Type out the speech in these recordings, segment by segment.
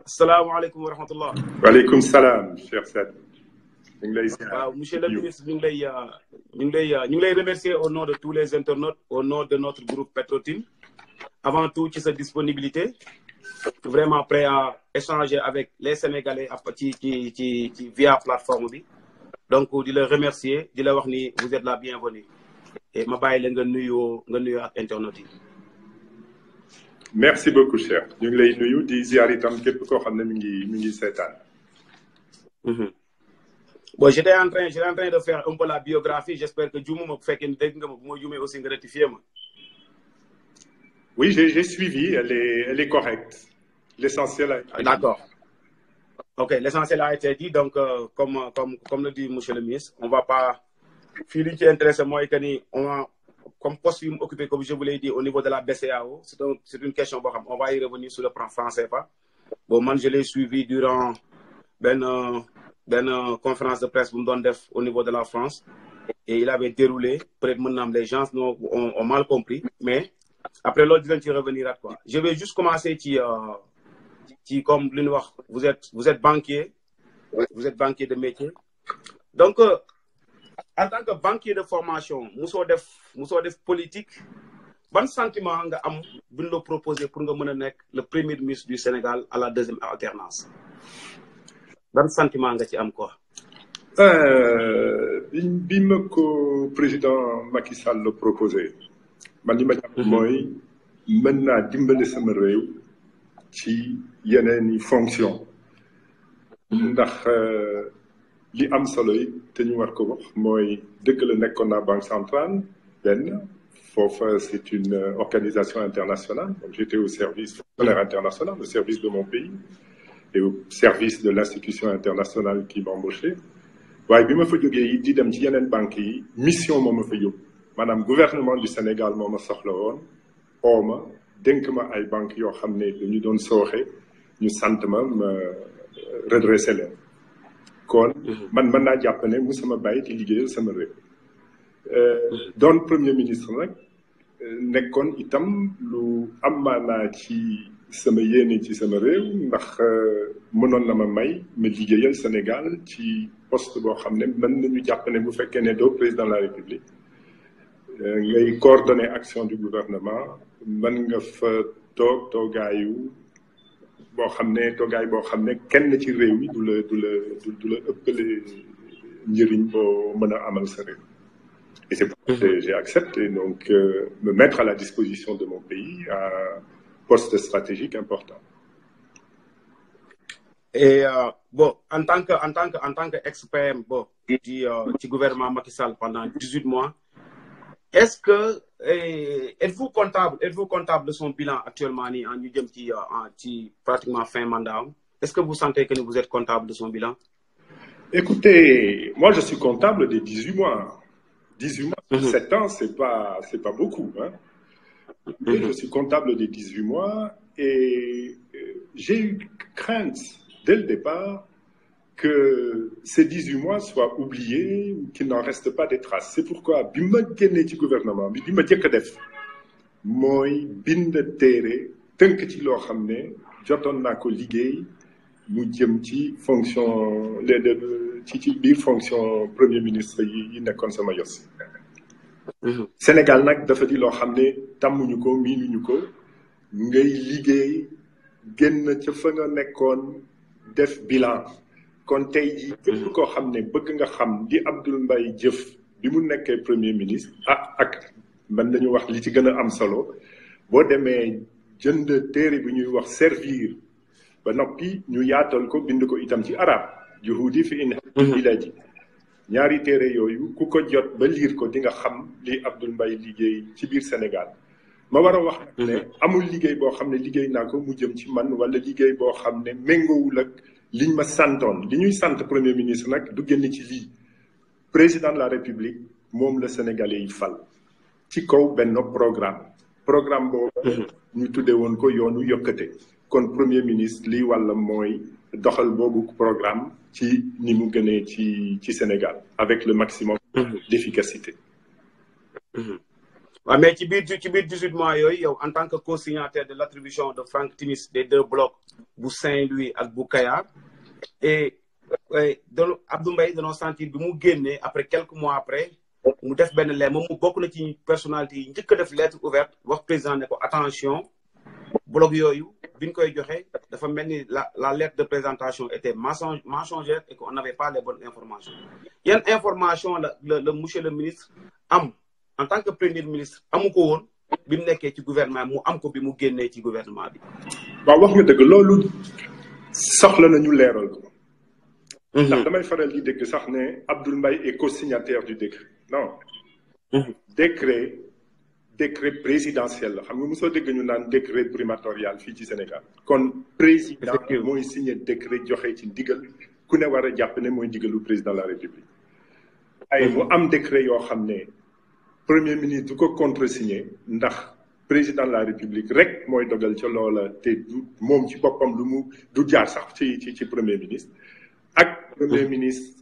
salaamaaleykum wa rahmatullah. waaleykum salaam cher Saad. waaw monsieur le ministre ñu ngi lay remercier au nom de tous les internautes au nom de notre groupe Petro-Tim avant tout ci sa disponibilité vraiment prêt à échanger avec les Sénégalais ci via plateforme bi donc di la remercier di la wax ni vous êtes la bienvenue et ma bàyyi la nga nuyoo ak internautes yi. merci beaucoup cher ñu ngi lay nuyu di ziar itam képp koo xam ne mi ngi seetaan. Bon, j'étais en train de faire un peu la biographie. J'espère que Djoumou m'a fait une aussi rectifier. Oui, j'ai suivi. Elle est correcte. L'essentiel a été dit. D'accord. Ok, l'essentiel a été dit. Donc, comme le dit monsieur le ministre, on va pas... Fili qui intéresse moi, comme poste occupé, comme je vous l'ai dit, au niveau de la BCAO, c'est une question. On va y revenir sur le plan français. Bon, moi, je l'ai suivi durant une conférence de presse au niveau de la France et il avait déroulé. Peut-être maintenant les gens ont mal compris, mais après l'autre, je vais revenir à quoi. Je vais juste commencer comme vous êtes banquier, vous êtes banquier de métier. Donc, en tant que banquier de formation, nous def politique. Bon sentiment nga am buñ la proposer pour nga mëna le premier ministre du Sénégal à la deuxième alternance. Ban sentiment nga ci am quoi? Bi ma ko président Macky Sall le proposé man li ma jàpp mooy mën naa dimbale sama réew ci yeneen fonction ndax li am solo yi te ñu war ko wax mooy dëgg la nekkoon naa banque centrale benn foofa c'est une organisation internationale donc j'étais au service international au service de mon pays et au service de l'institution internationale qui m'embauchait. waaye bi ma fa jógee yi di dem ci yeneen banques yi mission moo ma fa yóbbu maanaam gouvernement du Sénégal moo ma soxla woon oo ma dénk ma ay banques yoo xam ne dañu doon sooxe ñu sant ma redressé leen kon man mën naa jàpp ne mu sama bàyyi di liggéeyal sama réew doon premier ministre nag nekkoon itam lu am maanaa ci sama yéene ci sama réew ndax mënoon na ma may ma liggéeyal Sénégal ci poste boo xam ne mën nañu jàpp ne bu fekkee ne doo président de la République ngay coordonner action du gouvernement mën nga fa toogaayu boo xam ne kenn ci réew mi du la ëppale njëriñ boo mën a amal sa réew. Et c'est pour ça que j'ai accepté donc me mettre à la disposition de mon pays à poste stratégique important. Et bon, en tant que expert du gouvernement Macky Sall pendant 18 mois, est-ce que êtes-vous comptable de son bilan actuellement en pratiquement fin mandat? Est-ce que vous sentez que vous êtes comptable de son bilan? Écoutez, moi je suis comptable des 18 mois. 18 mois, 7 ans, c'est pas beaucoup, hein. Mais je suis comptable des 18 mois et j'ai eu crainte dès le départ que ces 18 mois soient oubliés ou qu'il n'en reste pas des traces. C'est pourquoi bi ma génnee ci gouvernement bi ma jëkk def mooy bind téere tënk ci loo xam ne jotoon naa ko liggéey mu jëm ci fonction ci biir fonction premier ministre yi nekkoon sama yos. Sénégal nag dafa di loo xam ne tàmmuñu ko miinuñu ko ngay liggéey génn ca fa nga nekkoon def bilan kon tey jii képp koo xam ne bëgg nga xam di Abdoul Mbaye jëf bi mu nekkee premier ministre ak mën nañu wax li ci gën a am solo boo demee jënd téere bi ñuy wax servir ba noppi ñu yaatal ko bind ko itam ci arab juhudi fi in bilaadi ñaari téere yooyu ku ko jot ba liir ko di nga xam li Abdoul Mbaye liggéey ci biir Sénégal ma war a wax nag ne amul liggéey boo xam ne liggéey naa ko mu jëm ci man wala liggéey boo xam ne méngoowul ak liñ ma santoon li ñuy sant premier ministre nag du génn ci lii président de la République moom la Sénégalais yi fal ci kaw benn programme boobu ñu tuddee woon ko yoonu yokkate kon premier ministre lii wàlla mooy doxal boobu programme ci ni mu gënee ci Sénégal avec le maximum d'efficacité. waaw mais ci biir 18 mois yooyu yow en tant que co-signataire de l'attribution de Franck Timis des 2 blocs bu Saint-Louis ak bu Kayar et Abdou Mbaye danoo sentir bi mu génnee après quelques mois après mu def benn lettre moom mu bokk na ci personnalité yi njëkk a def lettre ouverte wax président ne ko attention bloc yooyu bi ñu koy joxe dafa mel ni la lettre de présentation était mensongère et qu'on n'avait pas les bonnes informations yan information la monsieur le ministre am en tant que premier ministre amu ko woon bi mu nekkee ci gouvernement mu am ko bi mu génnee ci gouvernement bi. waaw wax nga dëgg loolu soxla nañu leeral ko. ndax damay faral di dégg sax ne Abdoul Mbaye est co-signataire du décret non. décret présidentiel la xam nga mosoo dégg ñu naan décret primatorial fii ci Sénégal. kon président mooy signé décret joxe ci ndigal ku ne war a jàpp ne mooy ndigalu président de la République. ay mu am décret yoo xam ne. premier ministre du ko contresigné ndax président de la république rek mooy dogal ca loola te du moom ci boppam lu mu du jaar sax ci premier ministre ak premier ministre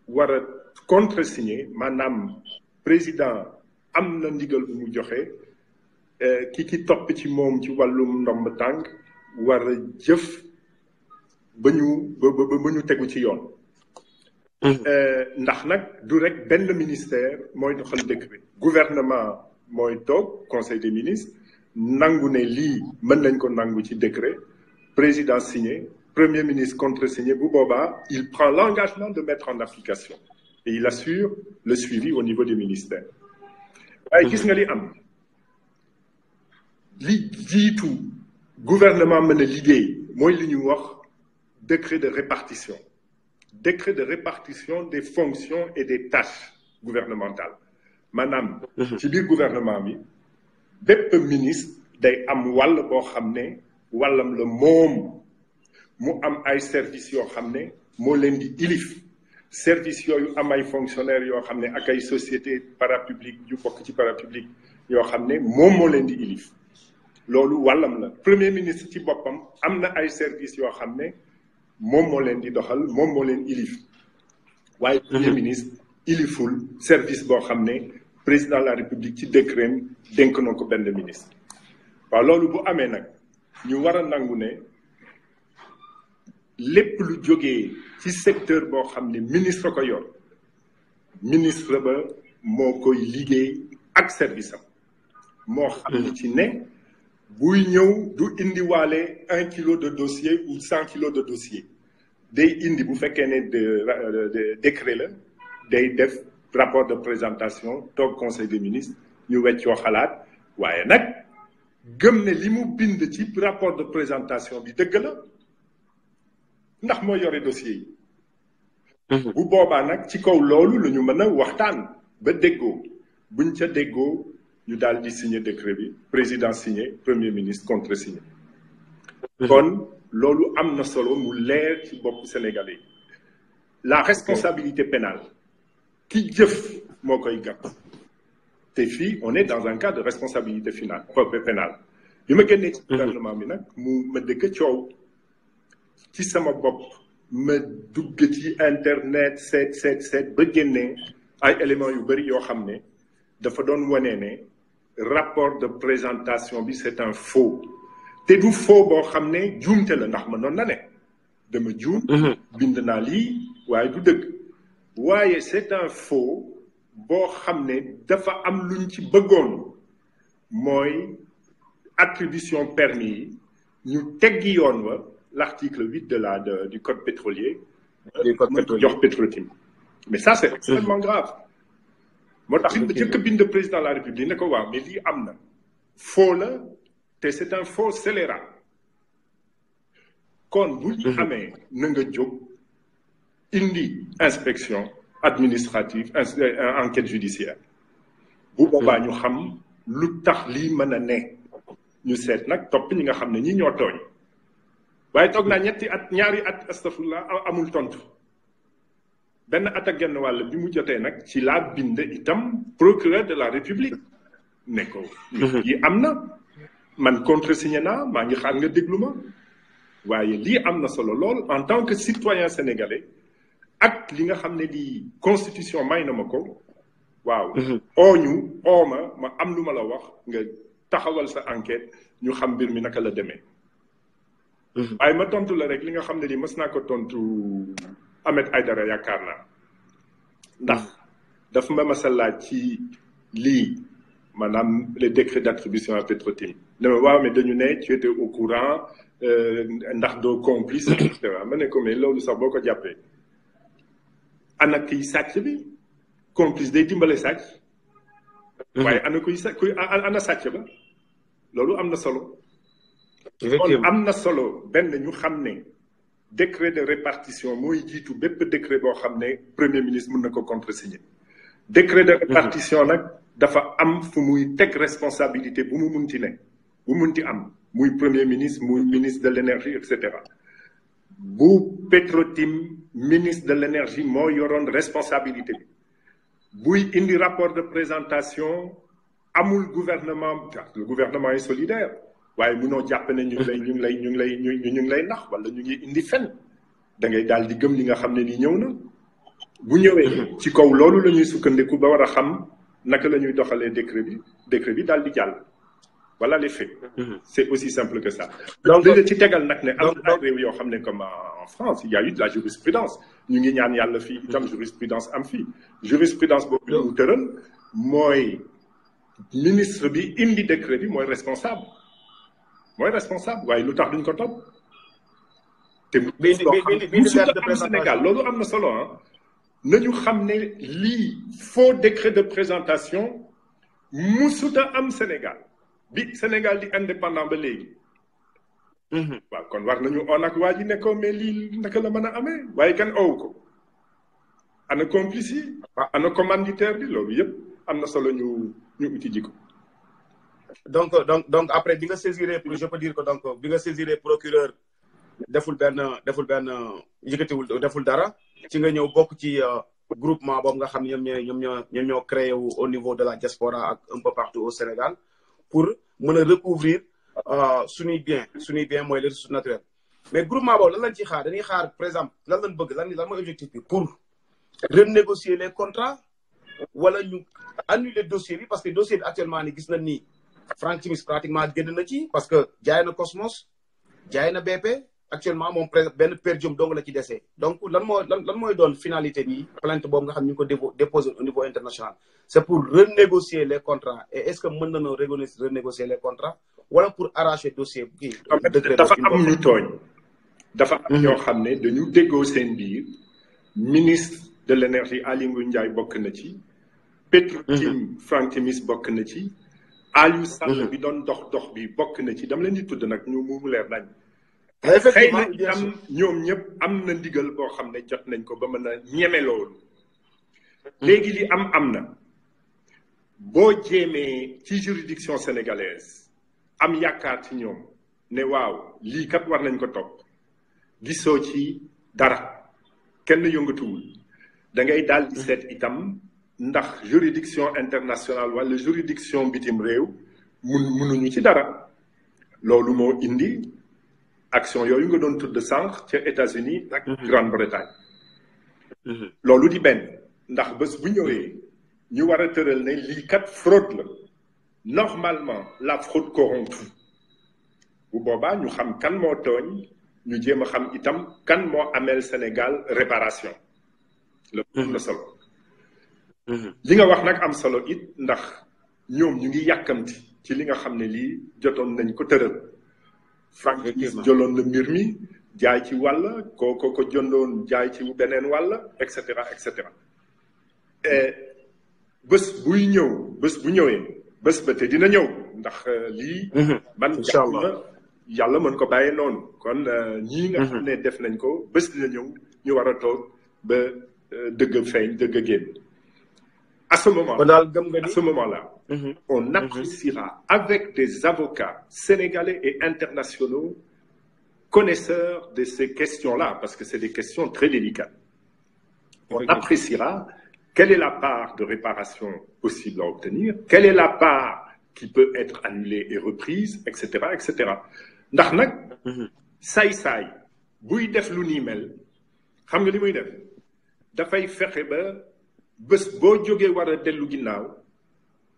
war a contresigné maanaam président am na ndigal bu mu joxe ki topp ci moom ci wàllum ndomb tànk war a jëf ba ñu tegu ci yoon. ndax nag du rek benn ministère mooy doxal décret gouvernement mooy toog conseil des ministres nangu ne lii mën nañ ko nangu ci décret président signé premier ministre contresigné bu boobaa il prend l'engagement de mettre en application et il assure le suivi au niveau du ministère waaye gis nga li am li jiitu gouvernement mën a liggéey mooy li ñu wax décret de répartition des fonctions et des tâches gouvernementales maanaam ci biir gouvernement bi bépp ministre day am wàll boo xam ne wàllam la moom mu am ay services yoo xam ne moo leen di ilif services yooyu am ay fonctionnaires yoo xam ne ak ay sociétés parapubliques yu bokk ci parapublique yoo xam ne moom moo leen di ilif loolu wàllam la premier ministre ci boppam am na ay services yoo xam ne moom moo leen di doxal moom moo leen ilif waaye premier ministre iliful service boo xam ne président de la république ci décret dénk na ko benn ministre waaw loolu bu amee nag ñu war a nangu ne lépp lu jógee ci secteur boo xam ne ministre ko yor ministre ba moo koy liggéey ak service am moo xam ne ci ne buy ñëw du indiwaale 1 kilo de dossier ou 100 kilos de dossier day indi bu fekkee ne de décret la day def rapport de présentation toog conseil des ministres ñu weccoo xalaat waaye nag gëm ne li mu bind ci rapport de présentation bi dëgg la ndax moo yore dossier yi bu boobaa nag ci kaw loolu la ñu mën a waxtaan ba déggoo buñ ca déggoo ñu daal di signer décret bi président signé premier ministre contresigné kon loolu am na solo mu leer ci bopp sénégalais la responsabilité pénale ki jëf moo koy gàtt te fii on est dans un cas de responsabilité pénale bi ma génnee ci gouvernement bi nag ma dëkk coow ci sama bopp ma dugg ci internet seet ba génnee ay éléments yu bëri yoo xam ne dafa doon wane ne rapport de présentation bi c'est un faux te du faux boo xam ne juumte la ndax ma noonu na ne dama juum bind naa lii waaye du dëgg waaye c'est un faux boo xam ne dafa am luñ ci bëggoon mooy attribution permis yi ñu teggi yoon wa l'article 8 du code pétrolier jox Petro-Tim mais ça c'est extrêmement grave moo tax jëkk bind président de la République ne ko waaw mais lii am na faux la te c'est un faux scélérat kon bu ñu amee na nga jóg indi inspection administrative enquête judiciaire bu boobaa ñu xam lu tax lii mën a ne ñu seet nag topp ñi nga xam ne ñi ñoo tooñ waaye toog naa ñaari at astafurlah amul tontu benn at ak genn wàll bi mu jotee nag ci laa bind itam procureur de la République ne ko yi am na man contresigné naa maa ngi xaar nga déglu ma waaye lii am na solo lool en tant que citoyen sénégalais ak li nga xam ne lii constitution may na ma ko waaw ooñu ooma ma am lu ma la wax nga taxawal sa enquête ñu xam mbir mi naka la demee waaye ma tontu la rek li nga xam ne ni mës naa ko tontu Ahmed Aïdara yaakaar naa ndax daf ma masa laaj ci lii maanaam les décrets d'attribution à Petro-Tim ne ma waaw mais dañu ne tu étais au courant ndax doo complice et cetera ma ne ko mais loolu sax boo ko jàppee ana kiy sàcc bi complice day dimbale sàcc waaye ana kuy ana sàcc ba loolu am na solo kon am na solo benn ñu xam ne décret de répartition mooy jiitu bépp décret boo xam ne premier ministre mën na ko contresigner décret de répartition nag dafa am fu muy teg responsabilité bu mu munti ne bu munti am muy premier ministre muy ministre de l'énergie et cetera bu Petro-Tim ministre de l'énergie moo yoroon responsabilité bi buy indi rapport de présentation amul gouvernement le gouvernement est solidaire waaye munoo jàpp ne ñu ngi lay nax wala ñu ngi indi fen da ngay daal di gëm li nga xam ne ni ñëw na bu ñëwee ci kaw loolu la ñuy sukkandiku ba war a xam naka la ñuy doxalee décret bi daal di jàll voilà les faits c'est aussi simple que ça donc ci tegal nag ne am na réew yoo xam ne comme en France il y a eu de la jurisprudence ñu ngi ñaan yàlla fii itam jurisprudence am fii jurisprudence boobu ñu tëral mooy ministre bi indi décret bi mooy responsable waaye lu tax duñ ko topp te am Sénégal loolu am na solo ah nañu xam ne lii faux décret de présentation musuta am Sénégal bi Sénégal di indépendant ba léegi waaw kon war nañu on ak waa ji ne ko mais lii naka la mën a amee waaye kan ow ko ana complice yi ana commanditaire bi loolu yëpp am na solo ñu uti ji ko donc après bi nga saisiré je peux dire que donc bi nga saisiré procureur deful benn yëkkatiwul deful dara ci nga ñëw bokk ci groupement boobu nga xam ne ñoom ñoo créé wu au niveau de la diaspora ak un peu partout au Sénégal pour mën a recouvrir suñuy bien mooy les ressources naturelles mais groupement boobu lan lañ ciy xaar dañuy xaar par exemple lan lañ bëgg lan mooy objectif bi pour renégocier les contrats wala ñu annuler dossier bi parce que dossier bi actuellement ni gis nañ ni Franck Timis pratiquement génn na ci parce que jaay na Cosmos jaay na BP actuellement moom benn per diem dong la ci desee donc lan mooy doon finalité bi plainte boobu nga xam ñu ngi ko déposé au niveau international c'est pour renégocier les contrats et est-ce que mën nañoo renégocier les contrats wala pour arracher dossier bi dafa am ñu tooñ dafa am ñoo xam ne dañu déggoo seen biir ministre de l'énergie Aly Ngouille Ndiaye bokk na ci Petro-Tim Franck Timis bokk na ci Aliou Sall bi doon dox bi bokk na ci dama leen di tudd nag ñu mu leer nañ xëy na itam ñoom ñëpp am na ndigal boo xam ne jot nañ ko ba mën a ñeme loolu léegi li am na boo jéemee ci juridiction sénégalaise am yaakaar ci ñoom ne waaw lii kat war nañ ko topp gisoo ci dara kenn yëngatuwul da ngay daal di seet itam ndax juridiction internationale wala juridiction bitim réew mënuñu ci dara loolu moo indi action yooyu nga doon tudd sànq ca États-Unis ak Grande-Bretagne loolu di benn ndax bés bu ñëwee ñu war a tëral ne lii kat fraude la normalement la fraude corrompt tout bu boobaa ñu xam kan moo tooñ ñu jéem a xam itam kan moo ameel Sénégal réparation loolu la solo li nga wax nag am solo it ndax ñoom ñu ngi yàkkamti ci li nga xam ne lii jotoon nañ ko tëral Franck jëloon na mbir mi jaay ci wàll ko jëndoon jaay ci beneen wàll et cetera bés bu ñëwee bés ba te dina ñëw ndax lii man jàpp na yàlla mën ko bàyyee noonu kon ñii nga xam ne def nañ ko bés dina ñëw ñu war a toog ba dëgg feeñ dëgg génn à ce moment-là on appréciera avec des avocats sénégalais et internationaux connaisseurs de ces questions-là, parce que c'est des questions très délicates. On appréciera quelle est la part de réparation possible à obtenir, quelle est la part qui peut être annulée et reprise, etc., etc. ndax nag saay-saay buy def lu ni mel xam nga li muy def dafay fexe ba bés boo jógee war a dellu ginnaaw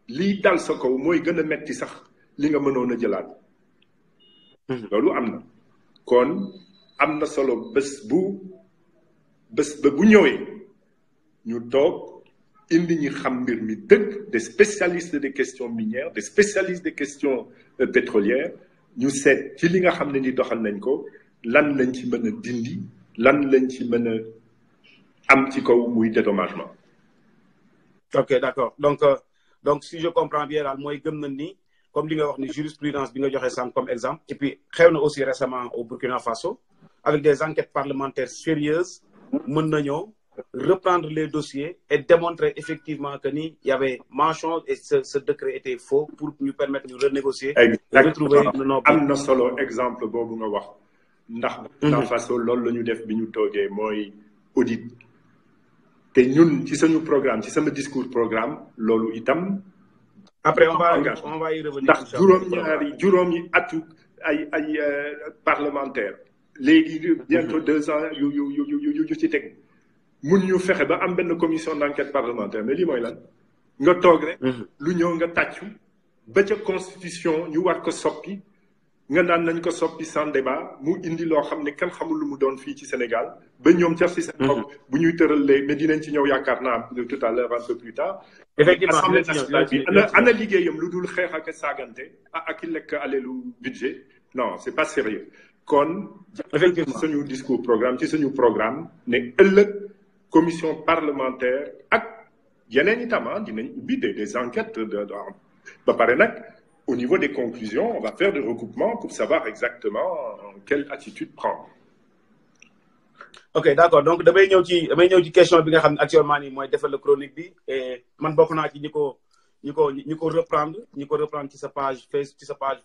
lii dal sa kaw mooy gën a metti sax li nga mënoon a jëlaat. loolu am na kon am na solo bés ba bu ñëwee ñu toog indi ñi xam mbir mi dëgg des spécialistes des questions minières des spécialistes des questions pétrolières ñu seet ci li nga xam ne ni doxal nañ ko lan lañ ci mën a dindi lan lañ ci mën a am ci kaw muy dédommagement. ok d'accord donc si je comprends bien daal mooy gëm nañ ni comme li nga wax ni jurisprudence bi nga joxe sànq comme exemple et puis xew na aussi récemment au Burkina Faso avec des enquêtes parlementaires sérieuses mën nañoo reprendre les dossiers et démontrer effectivement que ni y avait mention et ce décret était faux pour ñu permettre ñu renégocier. exactement retrouver nos am na solo exemple boobu nga wax ndax Burkina Faso loolu la ñu def bi ñu toogee mooy audit te ñun ci suñu programme ci sama discours programme loolu itam. après on va y revenir. ndax juróomi atu ay parlementaire léegi bientôt 2 ans yu ci teg mun ñu fexe ba am benn commission d'enquête parlementaire mais lii mooy lan nga toog rek lu ñëw nga tàccu ba ca constitution ñu war ko soppi nga naan nañ ko soppi sans débat mu indi loo xam ne kenn xamul lu mu doon fii ci Sénégal ba ñoom ca si seen bopp bu ñuy tëralee mais dinañ ci ñëw yaakaar naa tout à l'heure un peu plus tard. effectivement Assemblée nationale bi ana liggéeyam lu dul xeex ak saagante ak i lekk alelu budget non c'est pas sérieux kon effectivement suñu discours programme ci suñu programme ne ëllëg commission parlementaire ak yeneen itam dinañ ubbi des enquêtes ba pare nag au niveau des conclusions on va faire des recoupements pour savoir exactement quelle attitude prendre. ok d'accord donc damay ñëw ci question bi nga xam ne actuellement nii mooy defal la chronique bi et man bokk naa ci ñi ko reprendre ci sa page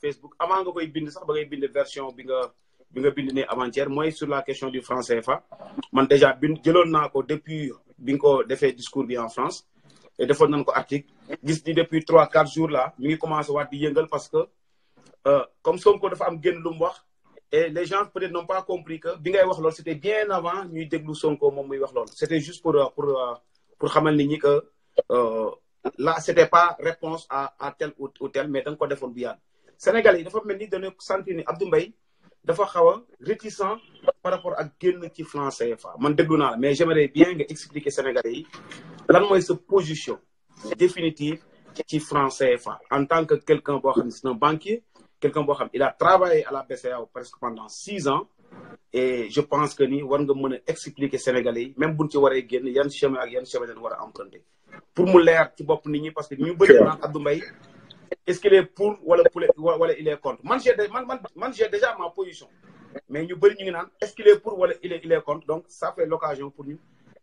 Facebook avant nga koy bind sax ba ngay bind version bi nga bind ne avant-hier mooy sur la question du franc CFA man déjà jëloon naa ko depuis bi nga ko defee discours bi en France et defoon nañ ko article gis ni depuis 3-4 jours là mi ngi commencé waat di yëngal parce que comme Sonko dafa am génn lu mu wax et les gens peut-être n'ont pas compris que bi ngay wax loolu c'était bien avant ñuy déglu Sonko moom muy wax loolu c'était juste pour xamal nit ñi que là c'était pas réponse à tel ou tel mais da nga ko defoon bu yàgg Sénégalais yi dafa mel ni dañu sentir ni Abdou Mbaye dafa xaw a réticent par rapport ak génn ci franc CFA man déglu naa la mais j'aimerais bien nga expliquer Sénégalais yi lan mooy sa position définitive ci franc CFA en tant que quelqu'un boo xam ne c'est un banquier quelqu'un boo xam il a travaillé à la BCEAO presque pendant 6 ans et je pense que ni war nga mën a expliquer Sénégalais yi même buñ ci waree génn yan chemin ak yan chemin lañ war a emprunter pour mu leer ci bopp nit ñi parce que ñu bëri naan Abdou Mbaye est-ce qu'il est pour wala il est contre man j'ai déjà ma position mais ñu bëri ñu ngi naan est-ce qu'il est pour wala il est contre donc ça fait l'occasion pour ñu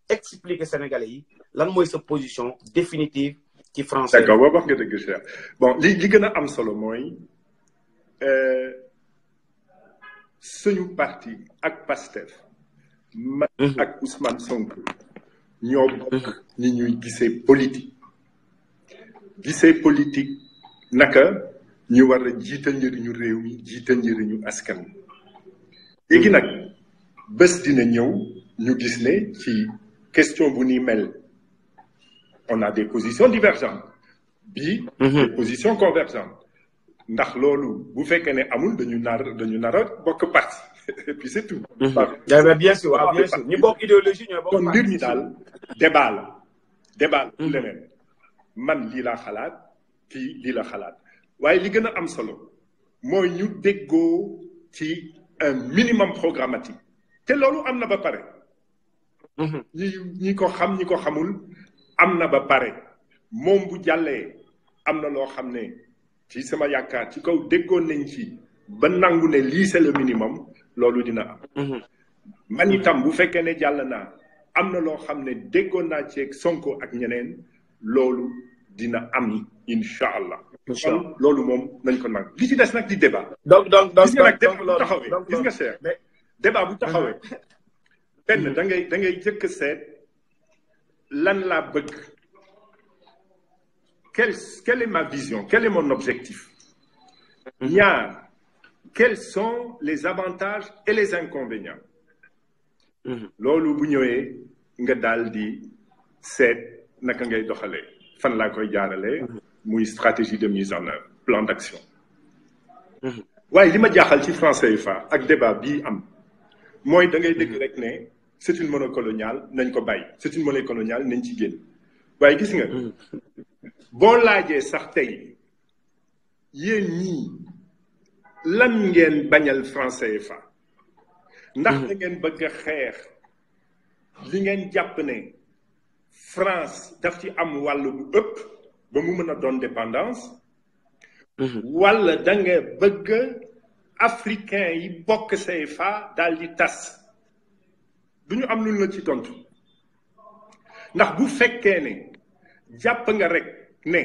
expliquer Sénégalais yi lan mooy sa position définitive ci français. d'accord boo wax nga dëgg Cheikh bon li gën a am solo mooy suñu parti ak Pastef man ak Ousmane Sonko ñoo bokk ni ñuy gisee politique naka ñu war a jiital njëriñu réew mi jiital njëriñu askan wi léegi nag bés dina ñëw ñu gis ne ci question bu ni mel on a des positions divergentes des positions convergentes ndax loolu bu fekkee ne amul dañu nar a bokk parti et puis c'est tout. bien sûr ñu bokk idéologie ñooy bokk kon mbir mi daal débat la leneen man lii laa xalaat kii lii la xalaat waaye li gën a am solo mooy ñu déggoo ci un minimum programmatique te loolu am na ba pare. ñi ko xam ñi ko xamul am na ba pare moom bu jàllee am na loo xam ne ci sama yaakaar ci kaw déggoon nañ ci ba nangu ne lii c'est le minimum loolu dina am. man itam bu fekkee ne jàll naa am na loo xam ne déggoon naa ci ak Sonko ak ñeneen loolu dina am incha allah. kon loolu moom nañ ko nangu li ci des nag di débat. donc gis nga nag débat bu taxawee gis nga Cheikh débat bu taxawee. benn da ngay jëkk seet lan laa bëgg quelle est ma vision quel est mon objectif. ñaar quels sont les avantages et les inconvénients. loolu bu ñëwee nga daal di seet naka ngay doxalee fan laa koy jaaralee muy stratégie de mise en œuvre plan d'action waaye li ma jaaxal ci franc CFA ak débat bii am mooy da ngay dégg rek ne c'est une monnaie coloniale nañ ko bàyyi c'est une monnaie coloniale nañ ci génn waaye gis nga boo laajee sax tey yéen ñii lan ngeen bañal franc CFA ndax da ngeen bëgg a xeex li ngeen jàpp ne France daf ci am wàll bu ëpp ba mu mën a doon dépendance wala da nga bëgg africain yi bokk CFA daal di tas du ñu am lu la ci tontu ndax bu fekkee ne jàpp nga rek ne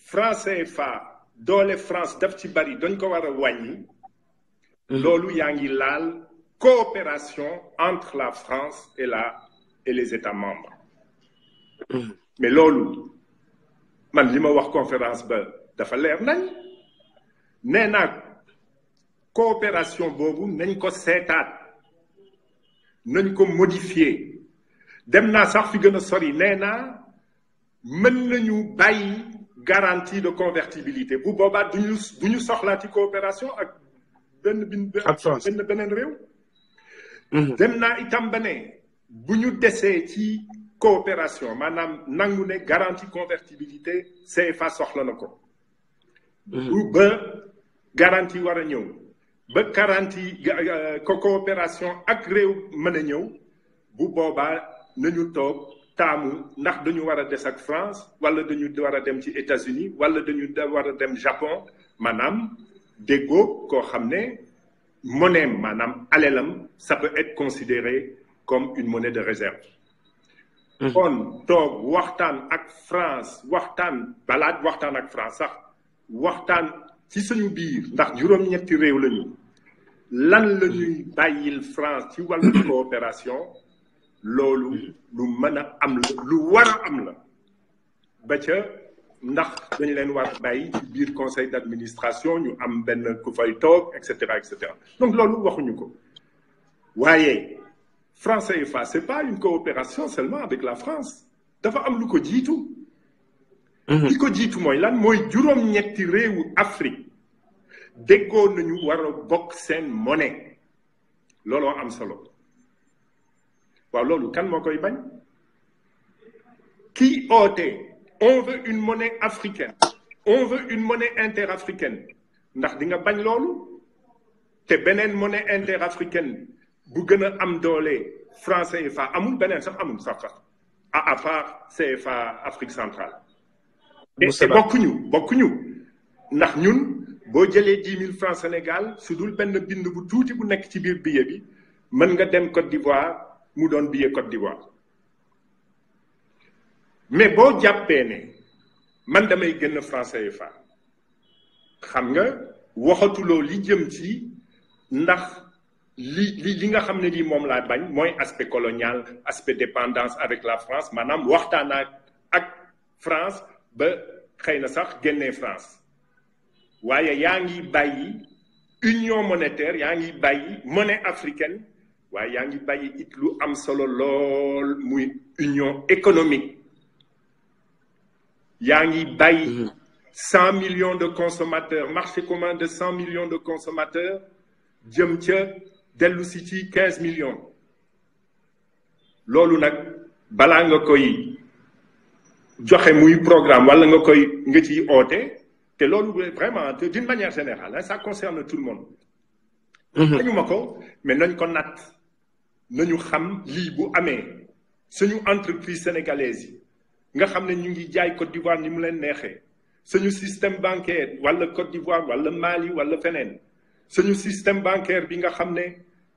franc CFA doole France daf ci bari dañ ko war a wàññi loolu yaa ngi laal coopération entre la France et les États membres mais loolu man li ma wax conférence ba dafa leer nañ nee naa coopération boobu nañ ko seetaat nañ ko modifier dem naa sax fi gën a sori nee naa mën nañu bàyyi garantie de convertibilité bu boobaa du ñu soxlaati coopération ak beneen réew dem naa itam ba ne bu ñu desee ci coopération maanaam nangu ne garantie convertibilité CFA soxla na ko bu ba garantie war a ñëw ba garantie coopération ak réew mën a ñëw bu boobaa nañu toog taamu ndax dañu war a des ak France wala dañu war a dem ci États-Unis wala dañu war a dem Japon maanaam déggoo koo xam ne monnaie maanaam alelam ça peut être considéré comme une monnaie de réserve kon toog waxtaan ak France waxtaan ak France sax waxtaan ci suñu biir ndax juróom-ñetti réew lañu lan la ñuy bàyyil France ci wàllu coopération loolu lu mën a am la lu war a am la ba ca ndax dañu leen war a bàyyi ci biir conseil d'administration ñu am benn ku fay toog et cetera donc loolu waxuñu ko waaye franc CFA c'est pas une coopération seulement avec la France dafa am lu ko jiitu li ko jiitu mooy lan mooy juróom-ñetti réewu Afrique déggoo nañu war a bokk seen monnaie looloo am solo waaw loolu kan moo koy bañ kii oote on veut une monnaie africaine on veut une monnaie interafricaine ndax di nga bañ loolu te beneen monnaie interafricaine bu gën a am doole franc CFA amul beneen sax amul sax à part CFA Afrique centrale te bokkuñu ndax ñun boo jëlee 10 000 francs Sénégal su dul benn bind bu tuuti bu nekk ci biir billet bi mën nga dem Côte d'Ivoire mu doon billet Côte d'Ivoire mais boo jàppee ne man damay gën franc CFA xam nga waxatuloo li jëm ci ndax li nga xam ne lii moom laa bañ mooy aspect colonial aspect dépendance avec la France maanaam waxtaan ak France ba xëy na sax génnee France waaye yaa ngi bàyyi union monétaire yaa ngi bàyyi monnaie africaine waaye yaa ngi bàyyi it lu am solo lool muy union économique yaa ngi bàyyi 100 millions de consommateurs marché commun de 100 millions de consommateurs jëm ca dellu si ci 15 millions loolu nag balaa nga koy joxe muy programme wala nga ciy oote te loolu vraiment d'une manière générale ça concerne tout le monde dañu ma ko mais nañ ko natt nañu xam lii bu amee suñu entreprise sénégalaise yi nga xam ne ñu ngi jaay Côte d'Ivoire ni mu leen neexee suñu système bancaire wala Côte d'Ivoire wala Mali wala feneen suñu système bancaire bi nga xam ne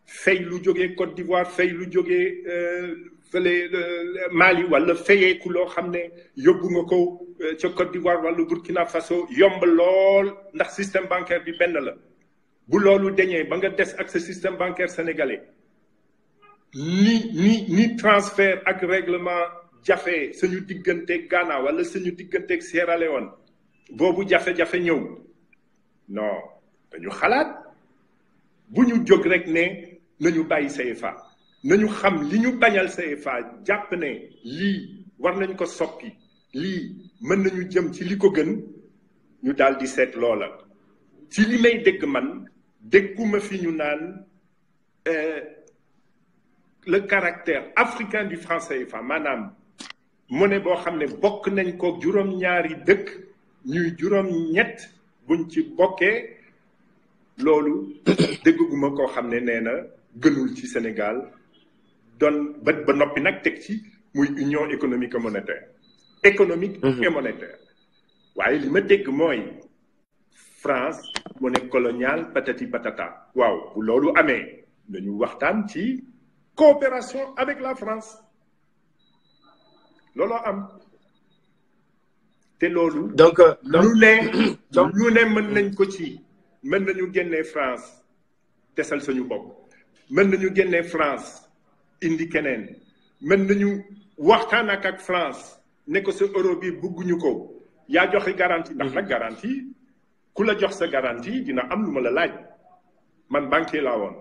fay lu jógee Côte d'Ivoire fay lu jógee fële Mali wala fayeeku loo xam ne yóbbu nga ko ca Côte d'Ivoire wala Burkina Faso yomb lool ndax système bancaire bi benn la bu loolu dañee ba nga des ak sa système bancaire sénégalais ni transfert ak règlement jafe suñu digganteeg Ghana wala suñu digganteeg Sierra Leone boobu jafe-jafe ñëw non dañu xalaat bu ñu jóg rek ne nañu bàyyi CFA nañu xam li ñu bañal CFA jàpp ne lii war nañ ko soppi lii mën nañu jëm ci li ko gën ñu daal di seet loola ci li may dégg man dégguma fi ñu naan le caractère africain du franc CFA maanaam monnaie boo xam ne bokk nañ ko juróom-ñaari dëkk ñuy juróom-ñett buñ ci bokkee loolu dégguma koo xam ne nee na gënul ci Sénégal doon ba noppi nag teg ci muy union économique et monétaire économique et monétaire waaye li ma dégg mooy France monnaie coloniale patati patata waaw bu loolu amee nañu waxtaan ci coopération avec la France looloo am te loolu donc lu ne mën nañ ko ci mën nañu génnee France tesal suñu bopp mën nañu génnee France indi keneen mën nañu waxtaan ak France ne ko sa euro bi bugguñu ko yaa joxe garantie ndax nag garantie ku la jox sa garantie dina am lu ma la laaj man banquier laa woon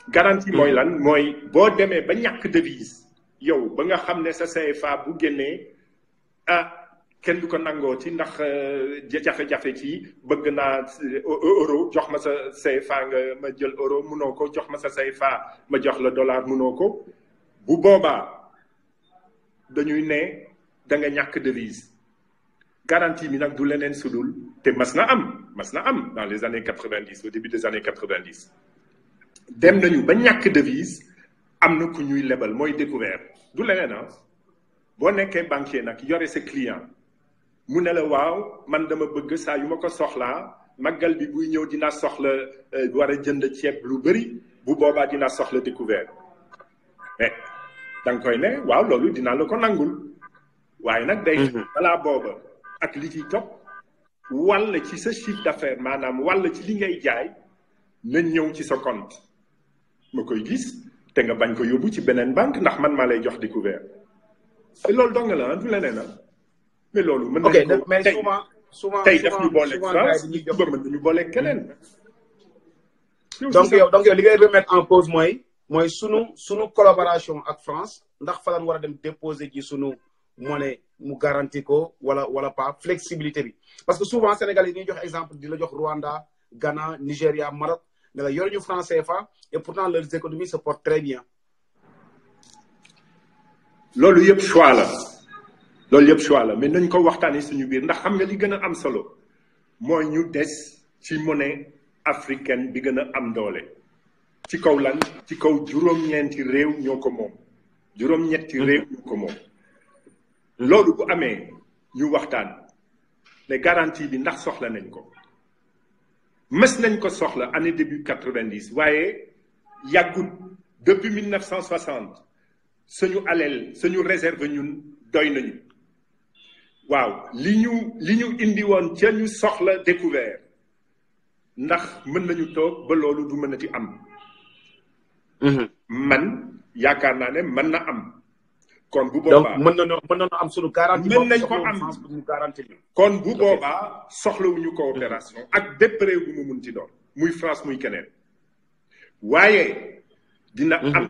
garantie mooy lan mooy boo demee ba ñàkk devise yow ba nga xam ne sa CFA bu génnee kenn du ko nangoo ci ndax jafe-jafe ci bëgg naa euro jox ma sa CFA nga ma jël euro munoo ko jox ma sa CFA ma jox la dollar munoo ko bu boobaa dañuy ne da nga ñàkk devise garantie bi nag du leneen sudul te mas na am dans les années 90 au début des années 90 dem nañu ba ñàkk devise am na ku ñuy lebal mooy découvert du leneen boo nekkee banquier nag yore sa client mu ne la waaw man dama bëgg saa yu ma ko soxlaa màggal bi buy ñëw dina soxla war a jënd ceeb lu bëri bu boobaa dina soxla découvert mais da nga koy ne waaw loolu dinaa la ko nangul waaye nag day balaa booba ak li ciy topp walla ci sa chiffre d'affaires maanaam walla ci li ngay jaay na ñëw ci sa compte ma koy gis te nga bañ ko yóbbu ci beneen banque ndax man maa lay jox découvert te loolu dong la du leneen mais loolu mën nañu ko tey daf ñu booleeg France ba mën nañu booleeg keneen. donc yow li ngay remettre en cause mooy sunu collaboration ak France ndax fa lañ war a dem déposer ji sunu monnaie mu garanti ko wala pas flexibilité bi parce que souvent Sénégal yi ñuy jox exemple di la jox Rwanda Ghana Nigéria Maroc ne la yor ñu franc CFA et pourtant leurs économies se portent très bien. loolu yëpp choix la mais nañ ko waxtaanee suñu biir ndax xam nga li gën a am solo mooy ñu des ci monnaie africaine bi gën a am doole ci kaw lan ci kaw juróom-ñeenti réew ñoo ko moom juróom-ñetti réew ñoo ko moom loolu bu amee ñu waxtaan ne garantie bi ndax soxla nañ ko mës nañ ko soxla année début 90 waaye yàggut depuis 1960 suñu aleel suñu réserve ñun doy nañu waaw li ñu indi woon ca ñu soxla découvert ndax mën nañu toog ba loolu du mën a ci am man yaakaar naa ne mën na am kon bu boobaa donc mën na am suñu garantie mën nañ ko am kon bu boobaa soxlawuñu coopération ak bépp réew bu mu mun ci doon muy France muy keneen waaye dina am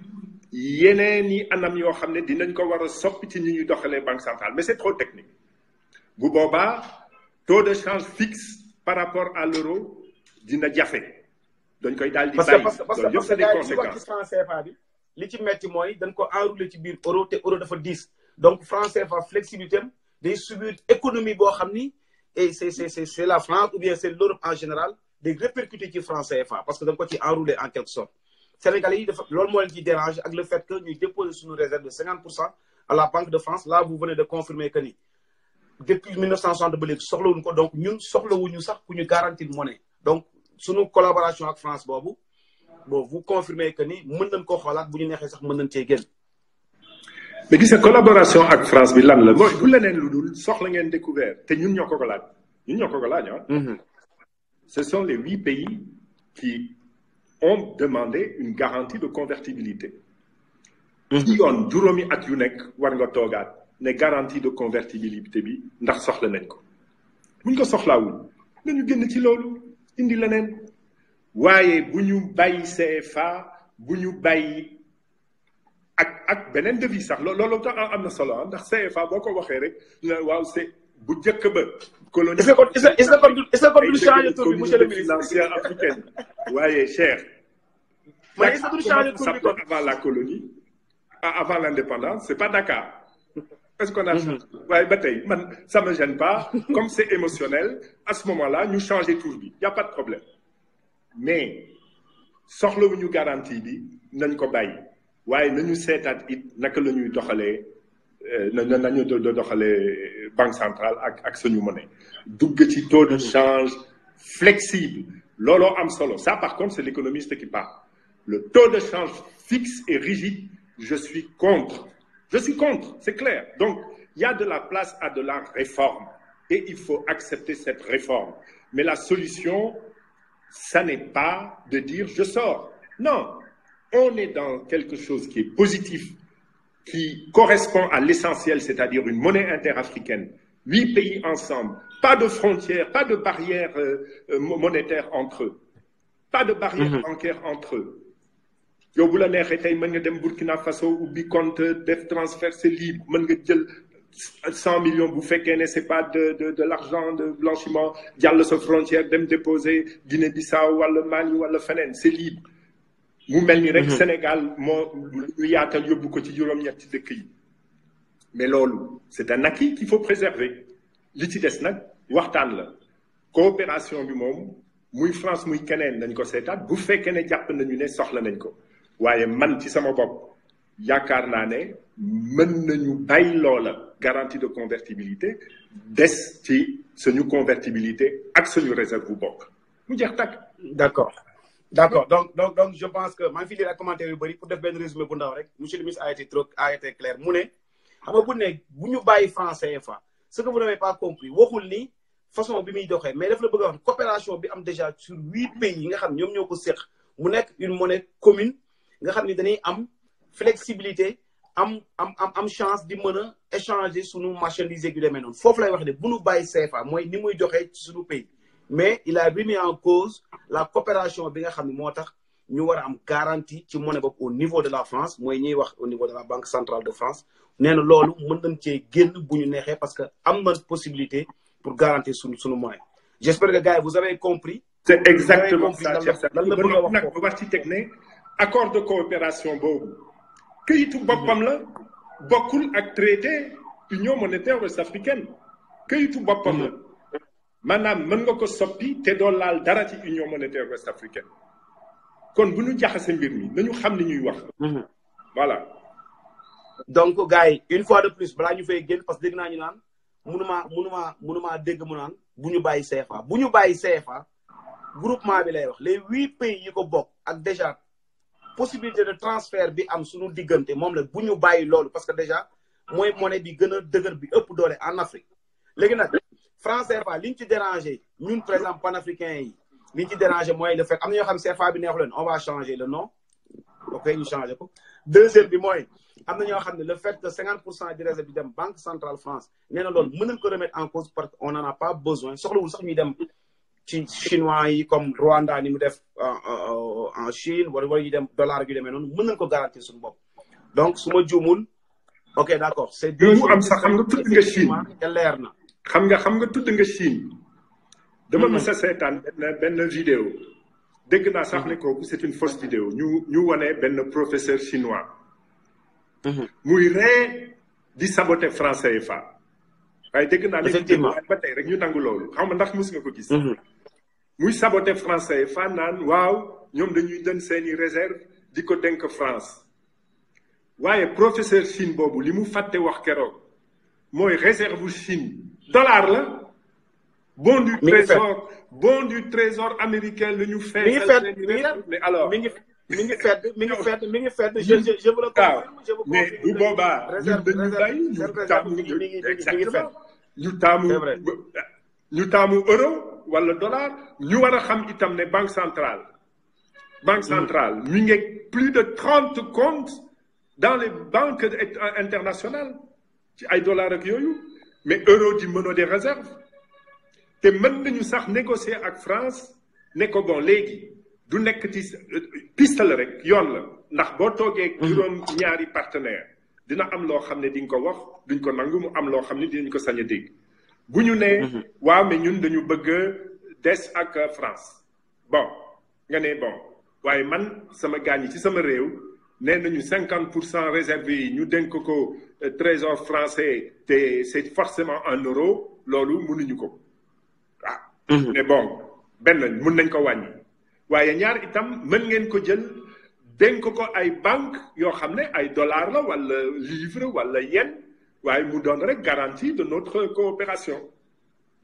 yeneen yi anam yoo xam ne dinañ ko war a soppi ci ñi ñuy doxalee banque centrale mais c'est trop technique bu boobaa taux de change fixe par rapport à l'euro dina jafe dañ koy daal di bàyyi parce que des conséquences franc CFA bi li ci metti mooy dañ ko enroulé ci biir euro te euro dafa 10 donc franc CFA flexibilité am day subir économie boo xam ni et c'est la France ou bien c'est l'Europe en général day répercuter ci franc CFA parce que dañ ko ci enroulé en quelque sorte Sénégalais yi dafa loolu moo leen ci dérange ak le fait que ñuy déposer suñu réserve de 50% à la Banque de France là vous venez de confirmer que ni depuis 1960 ba léegi soxlawuñu ko donc ñun soxlawuñu sax ku ñu garantir monnaie donc suñu collaboration ak France boobu bon vous confirmez que ni mën nañ koo xoolaat bu ñu neexee sax mën nañ cee génn. mais gis nga collaboration ak France bi lan la mooy du leneen lu dul soxla ngeen découvert te ñun ñoo ko laaj ce sont les 8 pays qui ont demandé une garantie de convertibilité. ci yoon juróomi at yu nekk war nga toogaat ne garantie de convertibilité bi ndax soxla nañ ko buñ ko soxlaawul nañu génn ci loolu indi leneen waaye bu ñu bàyyi CFA bu ñu bàyyi ak ak beneen devise sax loolu tax am na solo ndax CFA boo ko waxee rek waaw c'est bu njëkk ba. colonie est-ce que kon du changer tur bi monsieur le ministre financière africaine waaye cher. mais est-ce que du changer tur bi kon avant la colonie avant l'indépendance c'est pas Dakar. Est-ce qu'on a waaye ba tey man ça me gêne pas comme c'est émotionnel à ce moment-là ñu changer tur bi y a pas de problème mais soxlawuñu garantie bi nañ ko bàyyi waaye nañu seetaat it naka la ñuy doxalee nañu doxalee banque centrale ak suñu monnaie dugg ci taux de change flexible looloo am solo ça par contre c'est l'économiste qui parle le taux de change fixe et rigide je suis contre, c'est clair. Donc, il y a de la place à de la réforme et il faut accepter cette réforme. Mais la solution, ça n'est pas de dire je sors. Non, on est dans quelque chose qui est positif, qui correspond à l'essentiel, c'est-à-dire une monnaie interafricaine, 8 pays ensemble, pas de frontières, pas de barrières monétaires entre eux, pas de barrières bancaires entre eux. yow bu la neexee tey mën nga dem Burkina Faso ubbi compte def transfert c'est libre mën nga jël 100 millions bu fekkee ne c'est pas de l'argent de blanchiment jàll sa frontière dem déposer Guinée-Bissau wala Mali wala feneen c'est libre mu mel ni rek Sénégal moo lu yaatal yóbbu ko ci juróom-ñetti dëkk yi mais loolu c'est un acquis qu'il faut préserver li ci des nag waxtaan la coopération bi moom muy France muy keneen nañ ko seetaat bu fekkee ne jàpp nañu ne soxla nañ ko waaye man ci sama bopp yaakaar naa ne mën nañu bàyyi loola garantie de convertibilité des ci suñu convertibilité ak suñu réserve bu bokk mu jeex tàkk. d'accord donc je pense que maa ngi fi lire ak commentaire yu bëri pour def benn résumé bu ndaw rek monsieur le ministre a été clair mu ne xam nga bu ñu bàyyi franc CFA ce que vous n'avez pas compris waxul ni façon bi muy doxee mais daf la bëgg a wax coopération bi am déjà sur 8 pays yi nga xam ñoom ñoo ko séq mu nekk une monnaie commune nga xam ni dañuy am flexibilité am chance di mën a échanger suñu marchandise yu demee noonu foofu lay wax ne bu ñu bàyyi CFA mooy ni muy doxee ci suñu pays mais il a remis en cause la coopération bi nga xam ne moo tax ñu war a am garantie ci monnaie boobu au niveau de la France mooy ñuy wax au niveau de la Banque centrale de France nee na loolu mën nañ cee génn bu ñu neexee parce que am na possibilité pour garantir suñu monnaie j'espère que gars yi vous avez compris. c'est exactement ça lan la bëgg a wax nag ba wax ci teg ne accord de coopération boobu këyitu boppam la bokkul ak traité union monétaire ouest-africaine këyitu boppam la maanaam mën nga ko soppi te doo laal dara ci union monétaire ouest-africaine kon bu ñu jaxase mbir mi nañu xam li ñuy wax. voilà. donc gars yi une fois de plus balaa ñu fay génn parce que dégg naa ñu naan mënumaa dégg mu naan bu ñu bàyyi CFA bu ñu bàyyi CFA groupement bi lay wax les 8 pays yi ko bokk ak déjà possibilité de transfert bi am suñu diggante moom la bu ñu bàyyi loolu parce que déjà mooy monnaie bi gën a dëgër bi ëpp doole en Afrique léegi nag franc CFA li ñu ci dérangé ñun par exemple panafricains yi li ñu ci dérangé mooy le fait am na ñoo xam CFA bi neexu leen on va changer le nom ok ñu changé ko deuxième bi mooy am na ñoo xam ne le fait que 50% di réserve bi dem Banque centrale France nee na loolu mën nañ ko remettre en cause parce que on n'en a pas besoin soxlawul sax ñuy dem ci chinois yi comme Rwanda ni mu def en Chine wala ñu dem dollar yu demee noonu mën nañ ko garantir suñu bopp donc su ma juumul ok d'accord c'est deux am sax xam nga tudd nga Chine te leer na xam nga tudd nga Chine dama mës a seetaan benn vidéo dégg naa sax ne kooku c'est une fausse vidéo ñu wane benn professeur chinois muy ree di saboter franc CFA waaye dégg naa ne ba tey rek ñu nangu loolu xam nga ndax mos nga ko gis muy saboter franc CFA naan waaw ñoom dañuy den seeni réserve di ko dénk France waaye professeur Chine boobu li mu fàtte wax keroog mooy réserve Chine dollar la bon du trésor américain la ñu fay mais alors mi ngi fedd je vous le confirme je vous confirme mais bu boobaa ñun dañu bàyyi ñu taamu euro wala dollar ñu war a xam itam ne banque centrale mi ngi plus de 30 comptes dans les banques internationales ci ay dollars ak yooyu mais euro di mënoo des réserves te mën nañu sax négocier ak France ne ko bon léegi du nekk ci piste la rek yoon la ndax boo toogee juróom ñaari partenaire dina am loo xam ne di nga ko wax duñ ko nangu mu am loo xam ne dinañ ko sañ a dégg bu ñu nee waaw mais ñun dañu bëgg des ak France bon nga ne bon waaye man sama gaañ yi ci sama réew nee nañu 50% réservé yi ñu dénk ko trésor français te c'est forcément en euro loolu mënuñu ko ah mais bon benn mun nañ ko wàññi waaye ñaar itam mën ngeen ko jël dénk ko ay banque yoo xam ne ay dollars la wala livre wala yen waaye mu doon rek garantie de notre coopération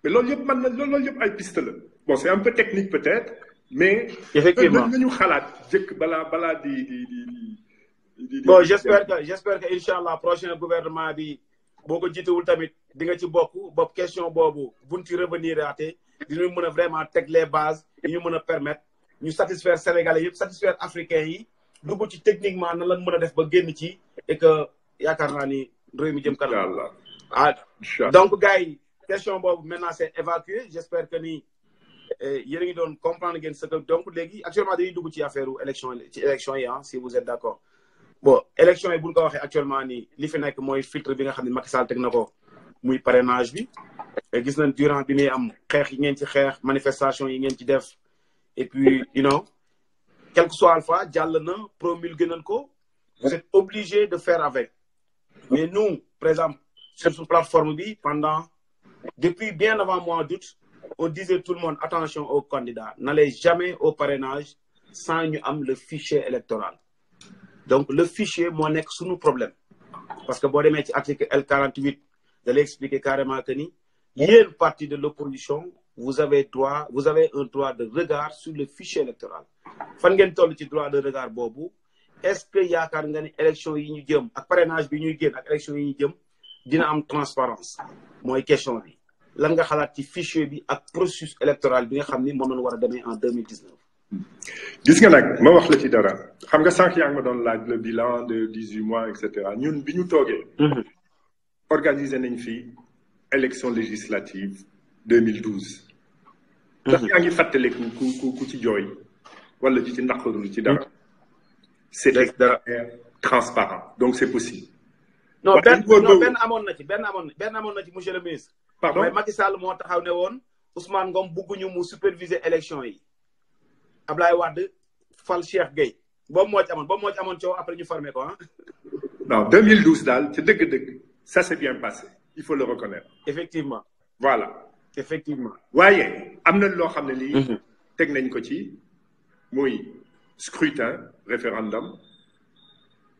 mais loolu yëpp mën na loolu yëpp ay piste la bon c'est un peu technique peut-être mais effectivement nañu xalaat jëkk balaa di bon j'espère que incha allah prochain gouvernement bi boo ko jiitewul tamit di nga ci bokk question boobu buñ ci revenir aate dinañu mën a vraiment teg les bases yi ñu mën a permettre ñu satisfaire sénégalais yëpp satisfaire africains yi dugg ci techniquement na lan mën a def ba génn ci et que yaakaar naa ni réew mi jëm kanam donc gars yi question boobu maintenant c'est évacué j'espère que ni yéen a ngi doon comprendre ngeen ce que donc léegi actuellement dañuy dugg ci affaire élection yi si vous êtes d'accord bon élection yi bu ñu ko waxee actuellement nii li fi nekk mooy filtre bi nga xam ne Macky Sall teg na ko muy parrainage bi gis nañ durant bi muy am xeex yi ngeen ci xeex manifestation yi ngeen ci def et puis quel que soit alpha jàll na promulgué nañ ko vous êtes obligé de faire avec mais nous par exemple sur cette plateforme bi depuis bien avant mois d'août on disait tout le monde attention aux candidats n'allez jamais au parrainage sans ñu am le fichier électoral donc le fichier moo nekk suñu problème parce que boo demee ci article L48 da lay expliquer carrément que ni yéen parti de l'opposition vous avez un droit de regard sur le fichier électoral fan ngeen toll ci droit de regard boobu est-ce que yaakaar nga ni élection yi ñu jëm ak parrainage bi ñuy génn ak élection yi ñu jëm dina am transparence mooy question bi lan nga xalaat ci fichier bi ak processus électoral bi nga xam ni moom lañu war a demee en 2019 gis nga nag ma wax la ci dara xam nga sànq yaa ngi ma doon laaj le bilan de 18 mois et cetera ñun bi ñu toogee organiser nañ fi élection législative 2012 ndax yaa ngi fàttaliku ku ci jooy wala ci naqarlu ci dara c'était transparent donc c'est possible non benn amoon na ci monsieur le ministre pardon mooy Macky Sall moo taxaw ne woon Ousmane Ngom bugguñu mu superviser élection yi Ablaye Wade fal Cheikh Gueye boobu moo ci amoon coow après ñu formé ko non 2012 daal ci dëgg-dëgg ça s'est bien passé il faut le reconnaître effectivement voilà effectivement waaye am na loo xam ne lii teg nañ ko ci muy scrutin référendum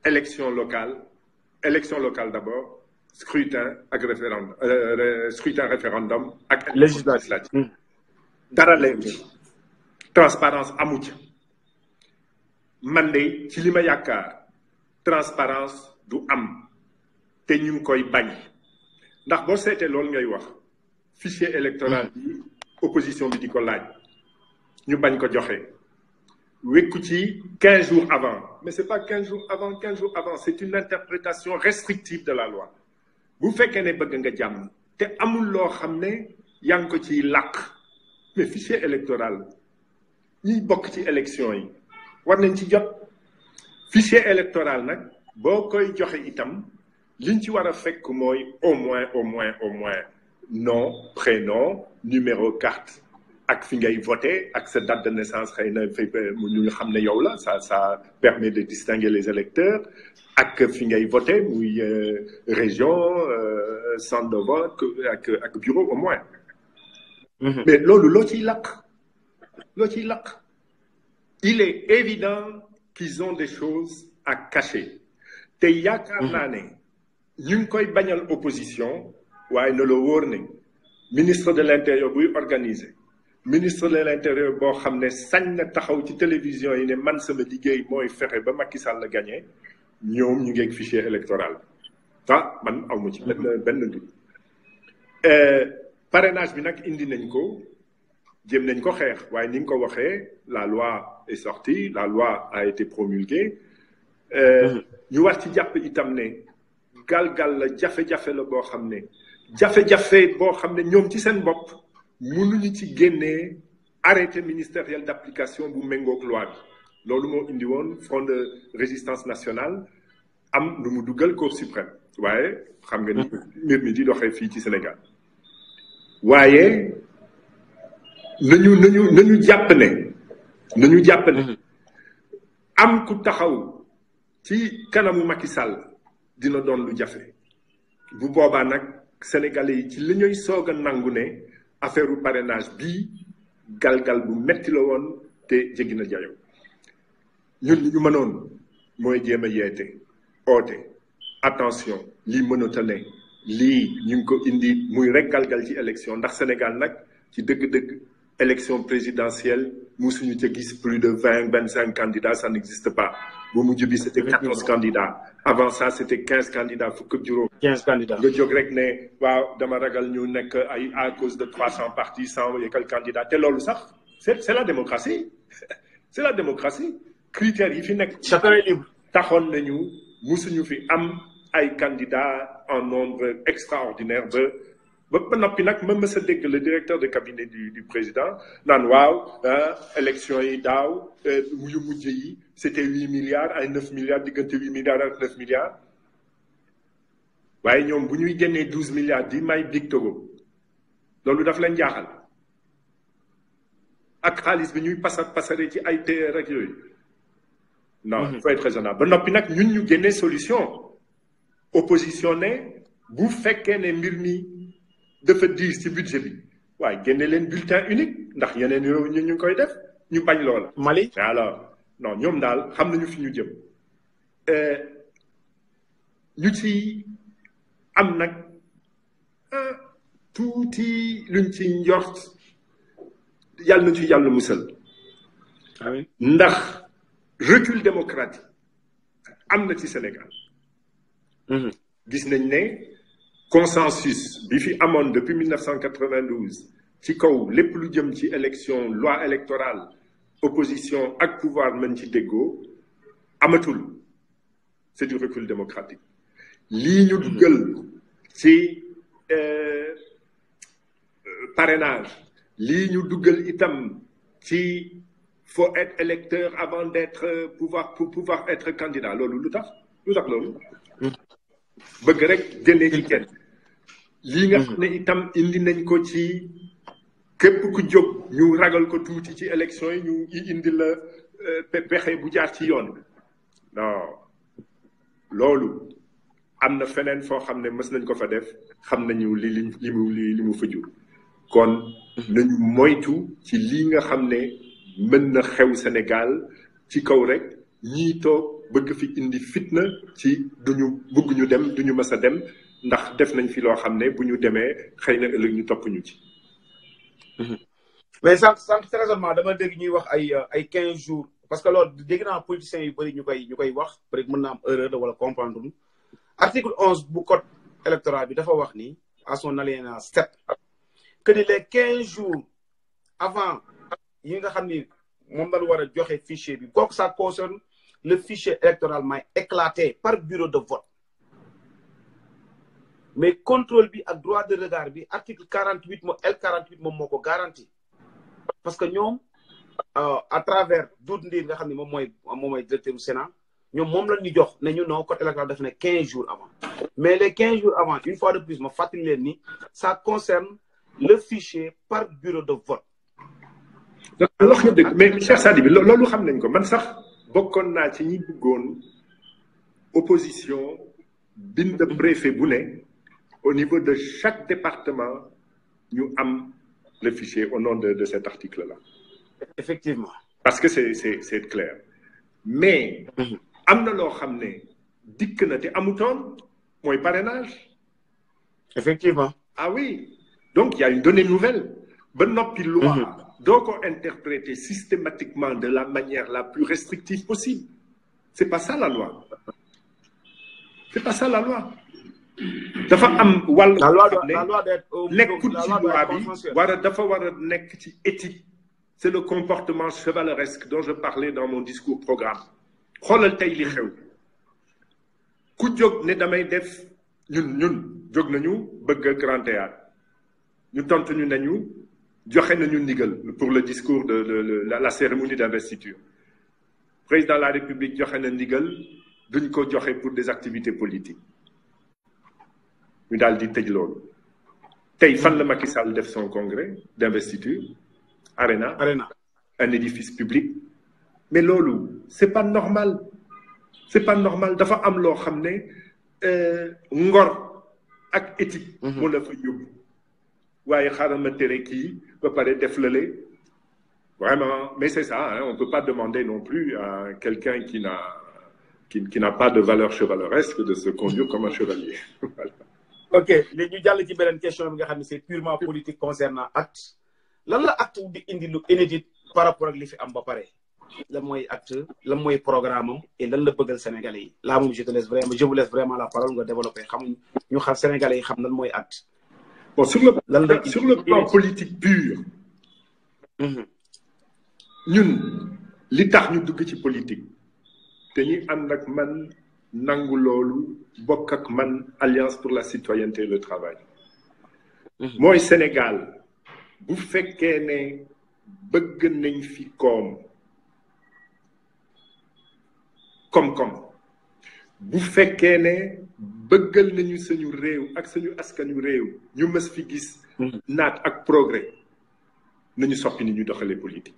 élection locale d'abord scrutin ak référendum scrutin référendum ak législative dara leen transparence amu ci man de ci li ma yaakaar transparence du am te ñu ngi koy bañ ndax boo seetee loolu ngay wax fichier électoral bi opposition bi di ko laaj ñu bañ ko joxe wekku ci 15 jours avant mais c'est pas 15 jours avant c'est une interprétation restrictive de la loi bu fekkee ne bëgg nga jàmm te amul loo xam ne yaa ngi ko ciy làq mais fichier électoral ñiy bokk ci élection yi war nañ ci jot fichier électoral nag boo koy joxe itam liñ ci war a fekk mooy au moins nom prénom numéro carte ak fi ngay voter ak sa date de naissance xëy na ñu xam ne yow la ça permet de distinguer les électeurs ak fi ngay voter muy région centre de vote ak bureau au moins mais loolu loo ciy laq il est évident qu'ils ont des choses à cacher te yaakaar naa ne ñu ngi koy bañal opposition waaye na la wóor ne ministre de l'intérieur buy organiser ministre de l'intérieur boo xam ne sañ na taxaw ci télévision yi ne man sama liggéey mooy fexe ba Macky Sall la gagné ñoom ñu ngi ak fichier électoral man aw ma ci benn dugg parrainage bi nag indi nañ ko jéem nañ ko xeex waaye ni nga ko waxee la loi est sortie la loi a été promulguée ñu war ci jàpp itam ne galgal la jafe-jafe la boo xam ne ñoom ci seen bopp mënuñu ci génnee arrêté ministériel d'application bu méngoog loi bi loolu moo indi woon front de résistance nationale am lu mu dugal cour suprême waaye xam nga ni mbir mi di doxee fii ci Sénégal waaye nañu jàpp ne am ku taxaw ci kanamu Macky Sall dina doon lu jafe bu boobaa nag sénégalais yi ci li ñuy soog a nangu ne affaire u parrainage bii galgal bu metti la woon te jéggi na jayo ñun li ñu mënoon mooy jéem a yeete oote attention lii mënata ne lii ñu ngi ko indi muy rek galgal ci élection ndax Sénégal nag ci dëgg-dëgg élection présidentielle musuñu ca gis plus de 20-25 candidats ça n'existe pas bu mujj bi c'était 14 candidats avant ça c'était 15 candidats fukk ak juróom 15 candidats nga jóg rek ne waaw dama ragal ñu nekk ay à cause de 300 partis 100 et quelques candidats te loolu sax c'est la démocratie c'est la démocratie critères yi fi nekk chacun est libre taxoon nañu musuñu fi am ay candidats en nombre extraordinaire ba noppi nag ma mës a dégg le directeur de cabinet du président naan waaw élection yi daaw yu mujj yi c'était 8 milliards ay 9 milliards diggante 8 milliards ak 9 milliards waaye ñoom bu ñuy génnee 12 milliards di may Big Togo loolu daf leen jaaxal ak xaalis bi ñuy pasare ci ay TER ak yooyu non il faut être raisonnable ba noppi nag ñun ñu génnee solution opposition ne bu fekkee ne mbir mi dafa diis ci budget bi waaye génne leen bulletin unique ndax yeneen réew ñu ngi koy def ñu bañ loola. Mali alors non ñoom daal xam nañu fi ñu jëm ñu ci am nag tuuti luñ ci njort yàlla na ci yàlla musal. amiin ndax recul démocratique am na ci Sénégal. gis nañ ne. consensus bi fi amoon depuis 1992 ci kaw lépp lu jëm ci élection loi électorale opposition ak pouvoir mën ci déggoo amatul c'est du recul démocratique lii ñu dugal ci parrainage lii ñu dugal itam ci faut être électeur avant d'être pouvoir être candidat loolu lu tax loolu bëgg rek génnee ci kenn lii nga xam ne itam indi nañ ko ci képp ku jóg ñu ragal ko tuuti ci élection yi ñu indi la pexe bu jaar ci yoon non loolu am na feneen foo xam ne mës nañ ko fa def xam nañu li mu fa jur kon nañu moytu ci lii nga xam ne mën na xew Sénégal ci kaw rek ñii toog bëgg fi indi fitna ci bëgg ñu dem duñu mës a dem ndax def nañ fi loo xam ne bu ñu demee xëy na ëllëg ñu topp ñu ci. mais sànq ci raisonnement dama dégg ñuy wax ay 15 jours parce que loolu dégg naa politiciens yu bëri ñu koy wax peut-être mën na am erreur la wala comprendre lu article 11 bu code électoral bi dafa wax ni à son alinéa 7 que ni les 15 jours avant yi nga xam ni moom dañu war a joxe fichier bi kooku ça concerne le fichier électoral may éclaté par bureau de vote mais contrôle bi ak droit de regard bi article 48 L48 moom moo ko garanti parce que ñoom à travers Doudou Ndir nga xam ne moom mooy directeur du Sénat ñoom moom la ñu jox ne ñu non code électoral daf ne 15 jours avant mais les 15 jours avant une fois de plus ma fàttali leen ni ça concerne le fichier par bureau de vote. wax nga dëgg mais Cheikh Sadibou loolu xam nañ ko man sax bokkoon naa ci ñi bëggoon opposition bind préfet bu ne au niveau de chaque département ñu am le fichier au nom de cet article-là. Effectivement. Parce que c'est clair. Mais am na loo xam ne dikk na te amutoon mooy parrainage. Effectivement. Ah oui. Donc il y a une donnée nouvelle. ba noppi loi doo ko interpréter systématiquement de la manière la plus restrictive possible. C'est pas ça la loi. C'est pas ça la loi. dafa am wàll. la loi nekkul ci loi bi dafa war a nekk ci éthique. C'est le comportement chevaleresque dont je parlais dans mon discours programme. xoolal tey li xew ku jóg ne damay def ñun jóg nañu bëgg Grand Théâtre ñu tontu ñu nañu joxe nañu ndigal pour le discours de la cérémonie d'investiture président de la République joxe na ndigal duñ ko joxe pour des activités politiques ñu daal di tëj loolu tey fan la Macky Sall def son congrès d'investiture Arena un édifice public mais loolu c'est pas normal dafa am loo xam ne ngor ak éthique moo la fa yóbbu waaye xaaral ma tere kii ba pare def lale vraiment mais c'est ça hein, on peut pas demander non plus à quelqu'un qui n'a pas de valeur chevaleresque de se conduire comme un chevalier. Voilà. Ok léegi ñu jàll ci beneen question bi nga xam ne c'est purement politique concernant acte lan la acte di indi lu inédit par rapport ak li fi am ba pare lan mooy acte lan mooy programme am et lan la bëggal Sénégalais yi là moom je vous laisse vraiment la parole nga développer xamuñ ñu xam Sénégalais yi xam lan mooy acte. Bon, sur le plan politique pur, ñun li tax ñu dugg ci politique te ñi ànd ak man nangu loolu bokk ak man Alliance pour la citoyenneté et le travail. mooy Sénégal bu fekkee ne bëgg nañ fi koom bu fekkee ne bëggal nañu suñu réew ak suñu askanu réew ñu mës fi gis naat ak progrès nañu soppi ni ñu doxalee politique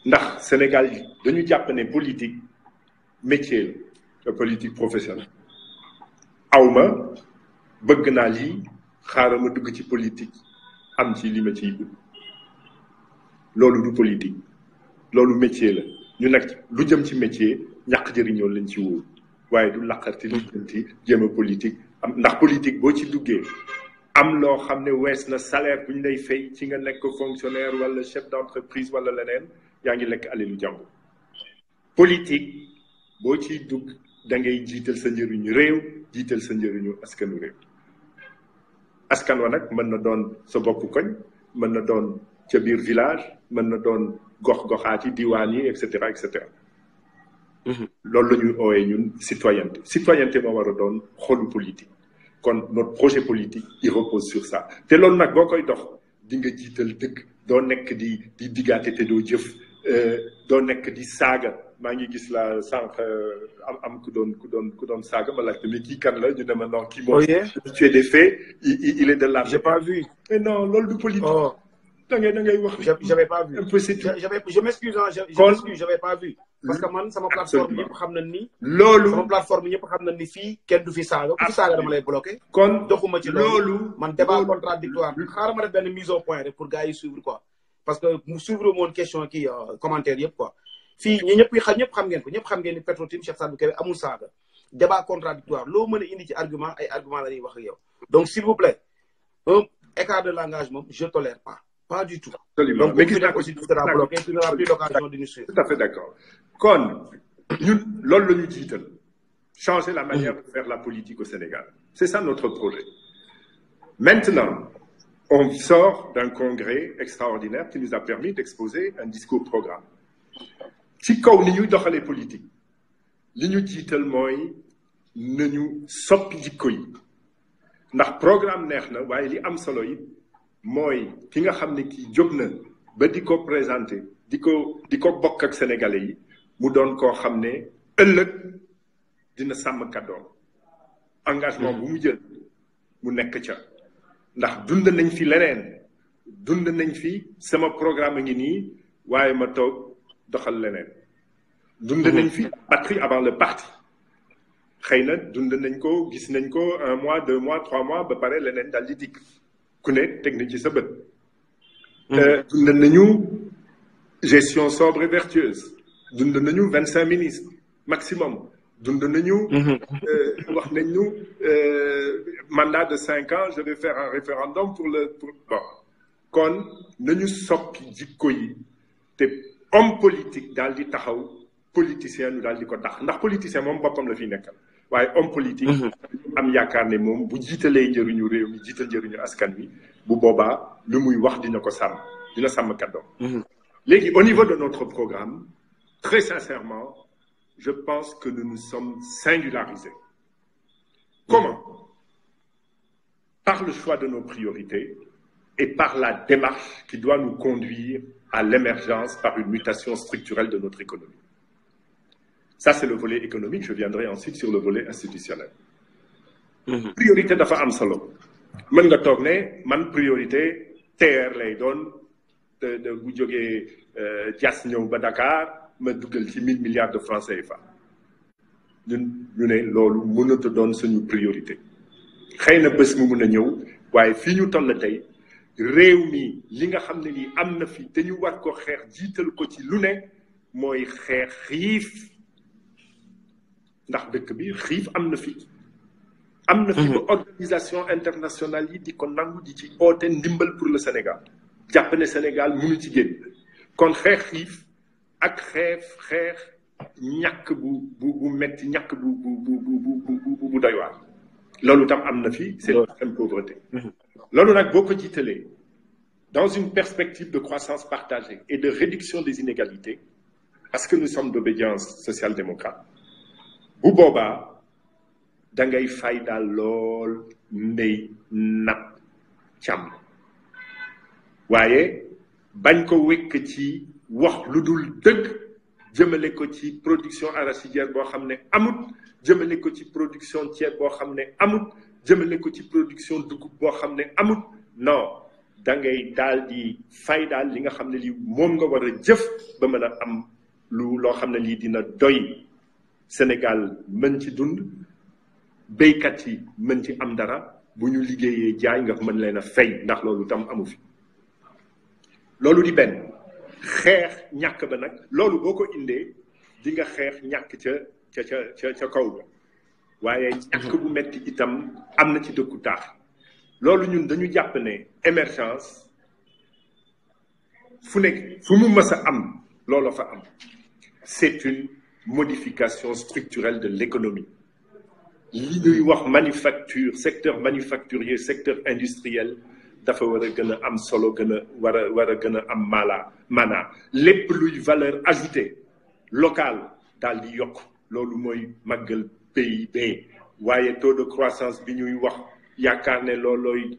ndax Sénégal dañu jàpp ne politique métier la politique professionnelle awma bëgg naa lii xaaral ma dugg ci politique am ci li ma ciy dugg loolu du politique loolu métier la ñu nag lu jëm ci métier ñàkk jëriñoo lañ ci wóor waaye du laqarti lijjanti jéem a politique am ndax politique boo ci duggee am loo xam ne wees na salaire bu ñu lay fay ci nga nekk fonctionnaire wala chef d'entreprise wala leneen yaa ngi lekk alelu jàmbur politique boo ciy dugg da ngay jiital sa njëriñu réew jiital sa njëriñu askanu réew askan wa nag mën na doon sa bopp koñ mën na doon ca biir village mën na doon gox-goxaat yi diwaan yi et cetera et cetera loolu la ñuy oowee ñun citoyenneté moo war a doon xolu politique kon notre projet politique il repose sur ça te loolu nag boo koy dox di nga jiital dëgg doo nekk di diggaate te doo jëf doo nekk di saaga maa ngi gis la sànq am ku doon saaga ma laajte mais kii kan la ñu ne ma non kii moom tu es des faits il est de l'argent. J'ai pas vu. Mais non loolu du politique. da ngay wax. J'avais pas vu. Un peu c'est tout. Je m'excuse j'avais pas vu. parce que man sama plateforme ñëpp xam nañ ni. loolu sama plateforme ñëpp xam nañ ni fii kenn du fi saaga. ku fi saaga dama lay bloqué. kon doxuma ci loolu man débat contradictoire xaaral ma def benn mise au point rek pour gars yi suivre quoi. parce que mu suivre moon question kii commentaire yëpp quoi. fii ñëpp xam ngeen ko ñëpp xam ngeen ni Petro-Tim Cheikh Sadibou Kébé amul saaga. débat contradictoire loo mën a indi ci argument ay argument la ñuy wax ak yow. donc s'il vous plaît un écart de langage moom je tolère pas du tout. Absolument. Donc, mais qui aussi tu seras bloqué, tu n'auras plus l'occasion de nous suivre. Tout à fait d'accord. Kon, ñun loolu la ñu jiital. Changer la manière de faire la politique au Sénégal. C'est ça notre projet. Maintenant, on sort d'un congrès extraordinaire qui nous a permis d'exposer un discours programme. Ci kaw ni ñuy doxalee politique li ñu jiital mooy nañu soppi jikko yi ndax programme neex na waaye li am solo yi mooy ki nga xam ne kii jóg na ba di ko présenter di ko bokk ak sénégalais yi mu doon koo xam ne ëllëg dina sàmm kàddoom engagement bu mu jël mu nekk ca ndax dund nañ fi leneen dund nañ fi sama programme ngi nii waaye ma toog doxal leneen dund nañ fi patrie avant le parti xëy na dund nañ ko gis nañ ko 1 mois 2 mois 3 mois ba pare leneen daal di dikk ku ne teg na ci sa bët. dund nañu gestion sobre et vertueuse dund nañu 25 ministres maximum dund nañu. wax nañ ñu mandat de 5 ans je vais faire un référendum pour bon kon nañu soppi jikko yi te homme politique daal di taxaw politicien ñu daal di ko tax ndax politicien moom boppam la fi nekkal. waaye homme politique am yaakaar ne moom bu jiitalee njëriñu réew mi jiital njëriñu askan wi bu boobaa lu muy wax dina ko sàmm dina sàmm kàddoom. léegi au niveau de notre programme très sincèrement je pense que nous nous sommes singularisés. Comment? Par le choix de nos priorités et par la démarche qui doit nous conduire à l'émergence par une mutation structurelle de notre économie. Ça, c'est le volet économique. Je viendrai ensuite sur le volet institutionnel. Priorité dafa am solo. Mën nga toog ne man priorité TER lay doon de bu jógee Diass ñëw ba Dakar ma dugal ci 1000 milliards de francs CFA. ñu ne loolu mënut a doon suñu priorité. xëy na bés mu mën a ñëw waaye fii ñu toll tey réew mi li nga xam ne nii am na fi te ñu war ko xeex jiital ko ci lu ne mooy xeex xiif ndax dëkk bi xiif am na fi. am na fi ba organisation internationale yi di ko nangu di ci oote ndimbal pour le Sénégal jàpp ne Sénégal mënu ci génn kon xeex xiif ak xeex ñàkk bu metti ñàkk bu doy waar loolu tam am na fi c'est une pauvreté loolu nag boo ko jiitalee dans une perspective de croissance partagée et de réduction des inégalités parce que nous sommes d'obédience social-démocrate bu boobaa da ngay fay daal lool mbéy napp càmm waaye bañ ko wekk ci wax lu dul dëgg jëmale ko ci production arachidière boo xam ne amut jëmale ko ci production ceeb boo xam ne amut jëmale ko ci production dugub boo xam ne amut non da ngay daal di fay daal li nga xam ne lii moom nga war a jëf ba mën a am loo xam ne lii dina doy Sénégal mën ci dund béykat yi mën ci am dara bu ñu liggéeyee jaay nga mën leen a fay ndax loolu tam amu fi loolu di benn xeex ñàkk ba nag loolu boo ko indee di nga xeex ñàkk ca kaw ba waaye ñàkk bu metti itam am na ci dëkku taax loolu ñun dañu jàpp ne émergence fu nekk fu mu mës a am loolu fa am c'est une modification structurelle de l'économie li ñuy wax manufacture secteur manufacturier secteur industriel dafa war a gën a am solo gën a war a gën a am maanaa lépp luy valeur ajoutée locale daal di yokk loolu mooy màggal PIB waaye taux de croissance bi ñuy wax yaakaar ne loolooy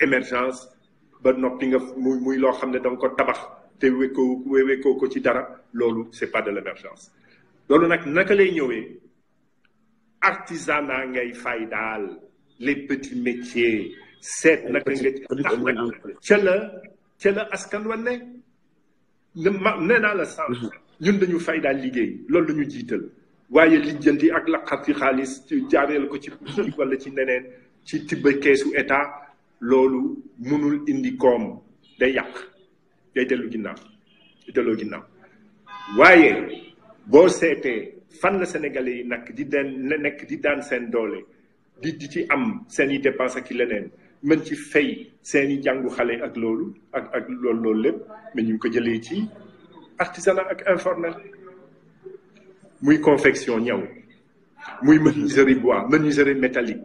émergence ba noppi nga muy loo xam ne danga ko tabax te wékkoo ko ci dara loolu c'est pas de l'émergence loolu nag naka lay ñëwee artisanat ngay fay daal les petits métiers seet naka nga ca la askan wa ne nee naa la sànq ñun dañu fay daal liggéey loolu la ñu jiital waaye lijjanti ak laqati xaalis jaareel ko ci politique wala ci neneen ci tibba keesu état loolu mënul indi koom day yàq day dellu ginnaaw waaye boo seetee fan la Sénégalais yi nekk di daan seen doole di ci am seen i dépense ak i leneen mën ci fay seen i jàngu xale ak loolu ak loolu lépp mais ñu ngi ko jëlee ci artisanat ak informel muy confection ñaw muy menuiserie bois menuiserie métallique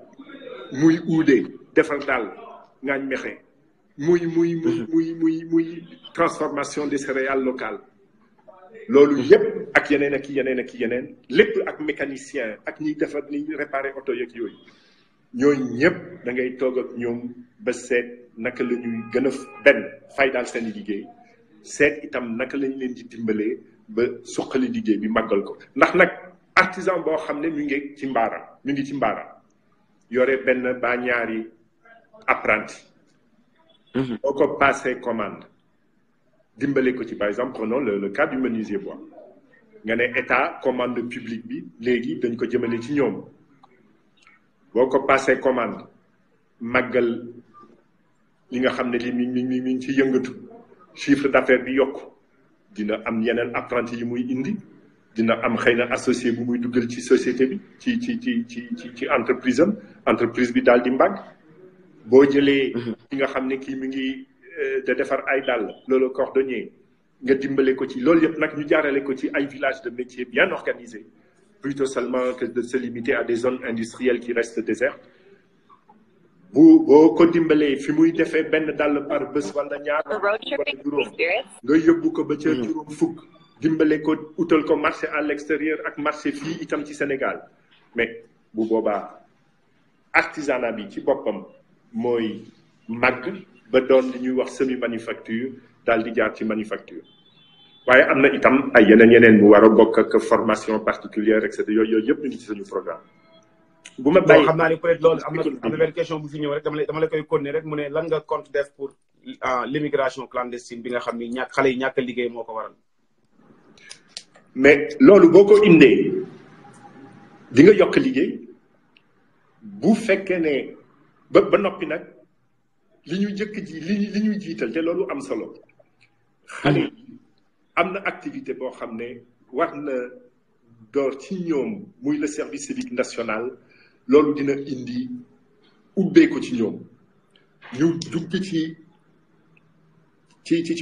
muy uude defar daal ngaañ mexe muy transformation des céréales locales loolu yépp ak yeneen lépp ak mécanicien ak ñiy defar ñiy réparer oto yeeg yooyu ñooñu ñëpp da ngay toog ak ñoom ba seet naka la ñuy gën a benn fay daal seen liggéey seet itam naka lañ leen di dimbalee ba suqali liggéey bi màggal ko ndax nag artisan boo xam ne ñu ngi ci mbaara yore benn ba ñaari apprenti boo ko passé commande dimbale ko ci par exemple prenons le cas du menuisier bois nga ne état commande publique bi léegi dañ ko jëmale ci ñoom boo ko passé commande màggal li nga xam ne li mi ngi ci yëngatu chiffre d'affaires bi yokk dina am yeneen apprenti yi muy indi dina am xëy na associé bu muy duggal ci société bi ci entreprise am entreprise bi daal di mbàgg boo jëlee ki nga xam ne kii mi ngi de defar ay dàll loolu cordonnier nga dimbale ko ci loolu yëpp nag ñu jaarale ko ci ay villages de métiers bien organisés plutôt seulement que de se limiter à des zones industrielles qui restent désertes boo ko dimbalee fi muy defee benn dàll par bés wala ñaar wala juróom nga yóbbu ko ba ca juróom fukk dimbale ko utal ko marché à l'extérieur ak marché fii itam ci Sénégal mais bu boobaa artisanat bi ci boppam mooy màgg ba doon li ñuy wax semi manufacture daal di jaar ci manufacture waaye am na itam ay yeneen bu war a bokk ak formation particulière et cetera yooyu yëpp ñu ngi ci suñu programme. bu ma bàyyi xam naa ni peut être loolu am na benn question bu fi ñëw rek dama la koy continuer rek mu ne lan nga compte def pour l'immigration clandestine bi nga xam ni xale yi ñàkk a liggéey moo ko waral. mais loolu boo ko indee di nga yokk liggéey bu fekkee ne ba noppi nag li ñuy jëkk ji li ñuy jiital te loolu am solo xale yi am na activité boo xam ne war na door ci ñoom muy le service civique national loolu dina indi ubbee ko ci ñoom ñu dugg ci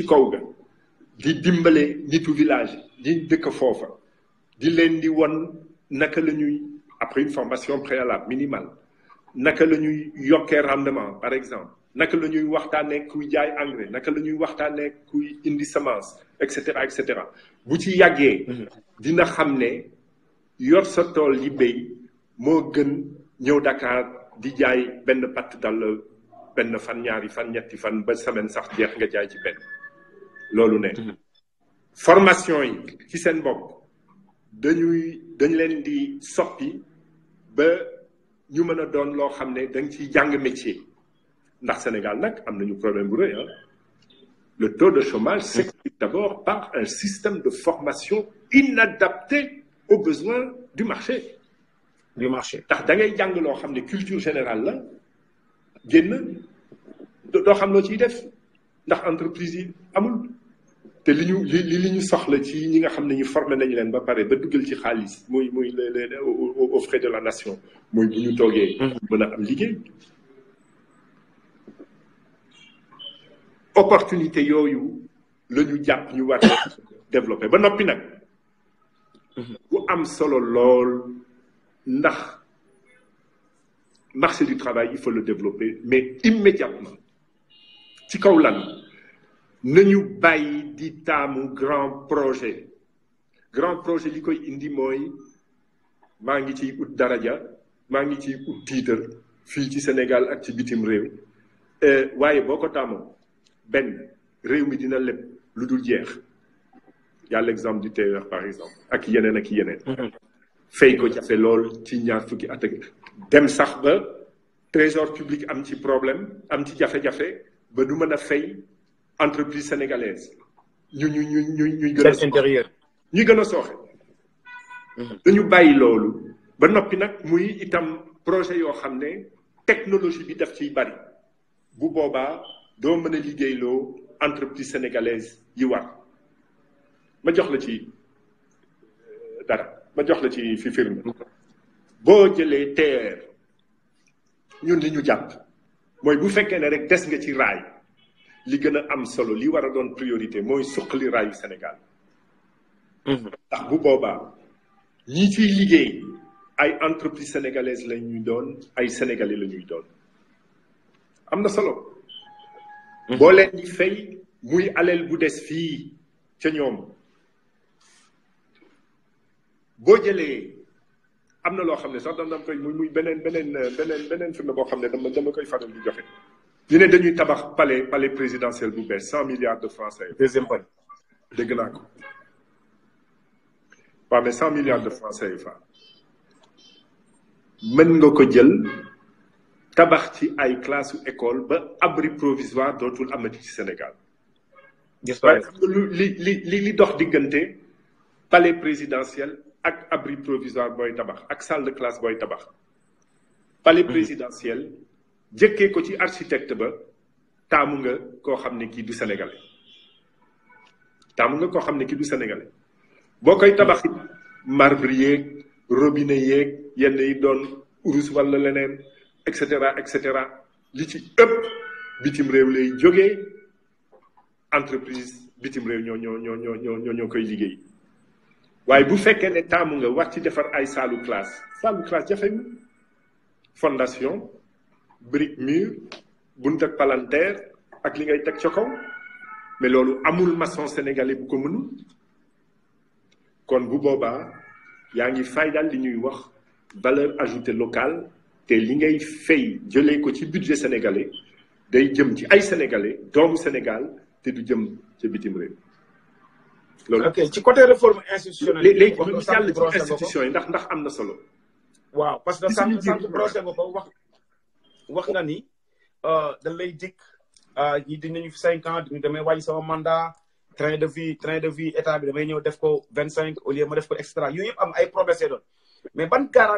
kaw ga di dimbale nitu village di dëkk foofa di leen di won naka la ñuy après une formation préalable minimale naka la ñuy yokkee rendement par exemple naka la ñuy waxtaanee kuy jaay engrais naka la ñuy waxtaanee kuy indi semence et cetera bu ci yàggee dina xam ne yor sa tool yi béy moo gën ñëw Dakar di jaay benn patt dal benn fan ñaari fan ñetti fan ba semaine sax jeex nga jaay ci benn loolu ne formation yi ci seen bopp dañ leen di soppi ba ñu mën a doon loo xam ne dañ ciy jàng métier ndax Sénégal nag am nañu problème bu rëy le taux de chômage s'explique d'abord par un système de formation inadapté aux besoins du marché. ndax da ngay jàng loo xam ne culture générale la génn doo xam loo ciy def ndax entreprise yi amul te li ñu soxla ci ñi nga xam ne ñu formé nañu leen ba pare ba duggal ci xaalis muy aux frais de la nation muy bu ñu toogee mën a am liggéey opportunité yooyu la ñu jàpp ñu war a développer ba noppi nag bu am solo lool ndax marché du travail il faut le développer mais immédiatement ci kaw lan nañu bàyyi di taamu grand projet li koy indi mooy maa ngi ciy ut daraja maa ngi ciy ut tiitar fii ci Sénégal ak ci bitim réew waaye boo ko taamoo benn réew mi dina lépp lu dul jeex y a l'exemple du TER par exemple ak yeneen fay ko jafe lool ci ñaar fukki at ak dem sax ba trésor public am ci problème am ci jafe-jafe ba du mën a fay entreprise sénégalaise ñuy gën a intérieur ñuy gën a sooxe dañu bàyyi loolu ba noppi nag muy itam projet yoo xam ne technologie bi daf ciy bari bu boobaa doo mën a liggéeyloo entreprise sénégalaise yi war ma jox la ci dara ma jox la ci fi firme boo jëlee TER ñun li ñu jàpp mooy bu fekkee ne rek des nga ci raay li gën a am solo li war a doon priorité mooy suqali raayu Sénégal ndax bu boobaa ñi ciy liggéey ay entreprise sénégalaise la ñuy doon ay sénégalais la ñuy doon am na solo boo leen di fay muy alal bu des fii ca ñoom boo jëlee am na loo xam ne sax dama koy muy beneen firnde boo xam ne dama koy faral di joxe ñu ne dañuy tabax palais présidentiel bu bees 100 milliards de francs CFA. deuxième palais dégg naa ko waaw mais 100 milliards de francs CFA mën nga ko jël tabax ci ay classe école ba abri provisoire dootul amati ci Sénégal. waaye xam nga li dox diggante palais présidentiel ak abri provisoire booy tabax ak salle de classe booy tabax. palais présidentiel jëkkee ko ci architecte ba taamu nga koo xam ne kii du sénégalais boo koy tabax it marbre yeeg robinet yeeg yenn yi doon urus wala leneen et cetera li ci ëpp bitim réew lay jógee entreprise bitim réew ñoo koy liggéey waaye bu fekkee ne taamu nga war ci defar ay salle classe jafe fondation brique mur bunt ak palanteer ak li ngay teg ca kaw mais loolu amul maçon sénégalais bu ko mënul kon bu boobaa yaa ngi faydal li ñuy wax valeur ajoutée locale te li ngay fay jëlee ko ci budget sénégalais day jëm ci ay sénégalais doomu Sénégal te du jëm ci bitim réew. loolu ok ci côté réforme institutionnelle. léegi ñu jàll ci institution yi ndax am na solo. waaw parce que sànq brosé nga ko wax nga ni da lay dikk ñi dinañu fi 5 ans damay wàññi sama mandat train de vie état bi damay ñëw def ko 25 au lieu ma def ko extra yooyu yëpp am ay promesses doon mais ban garantie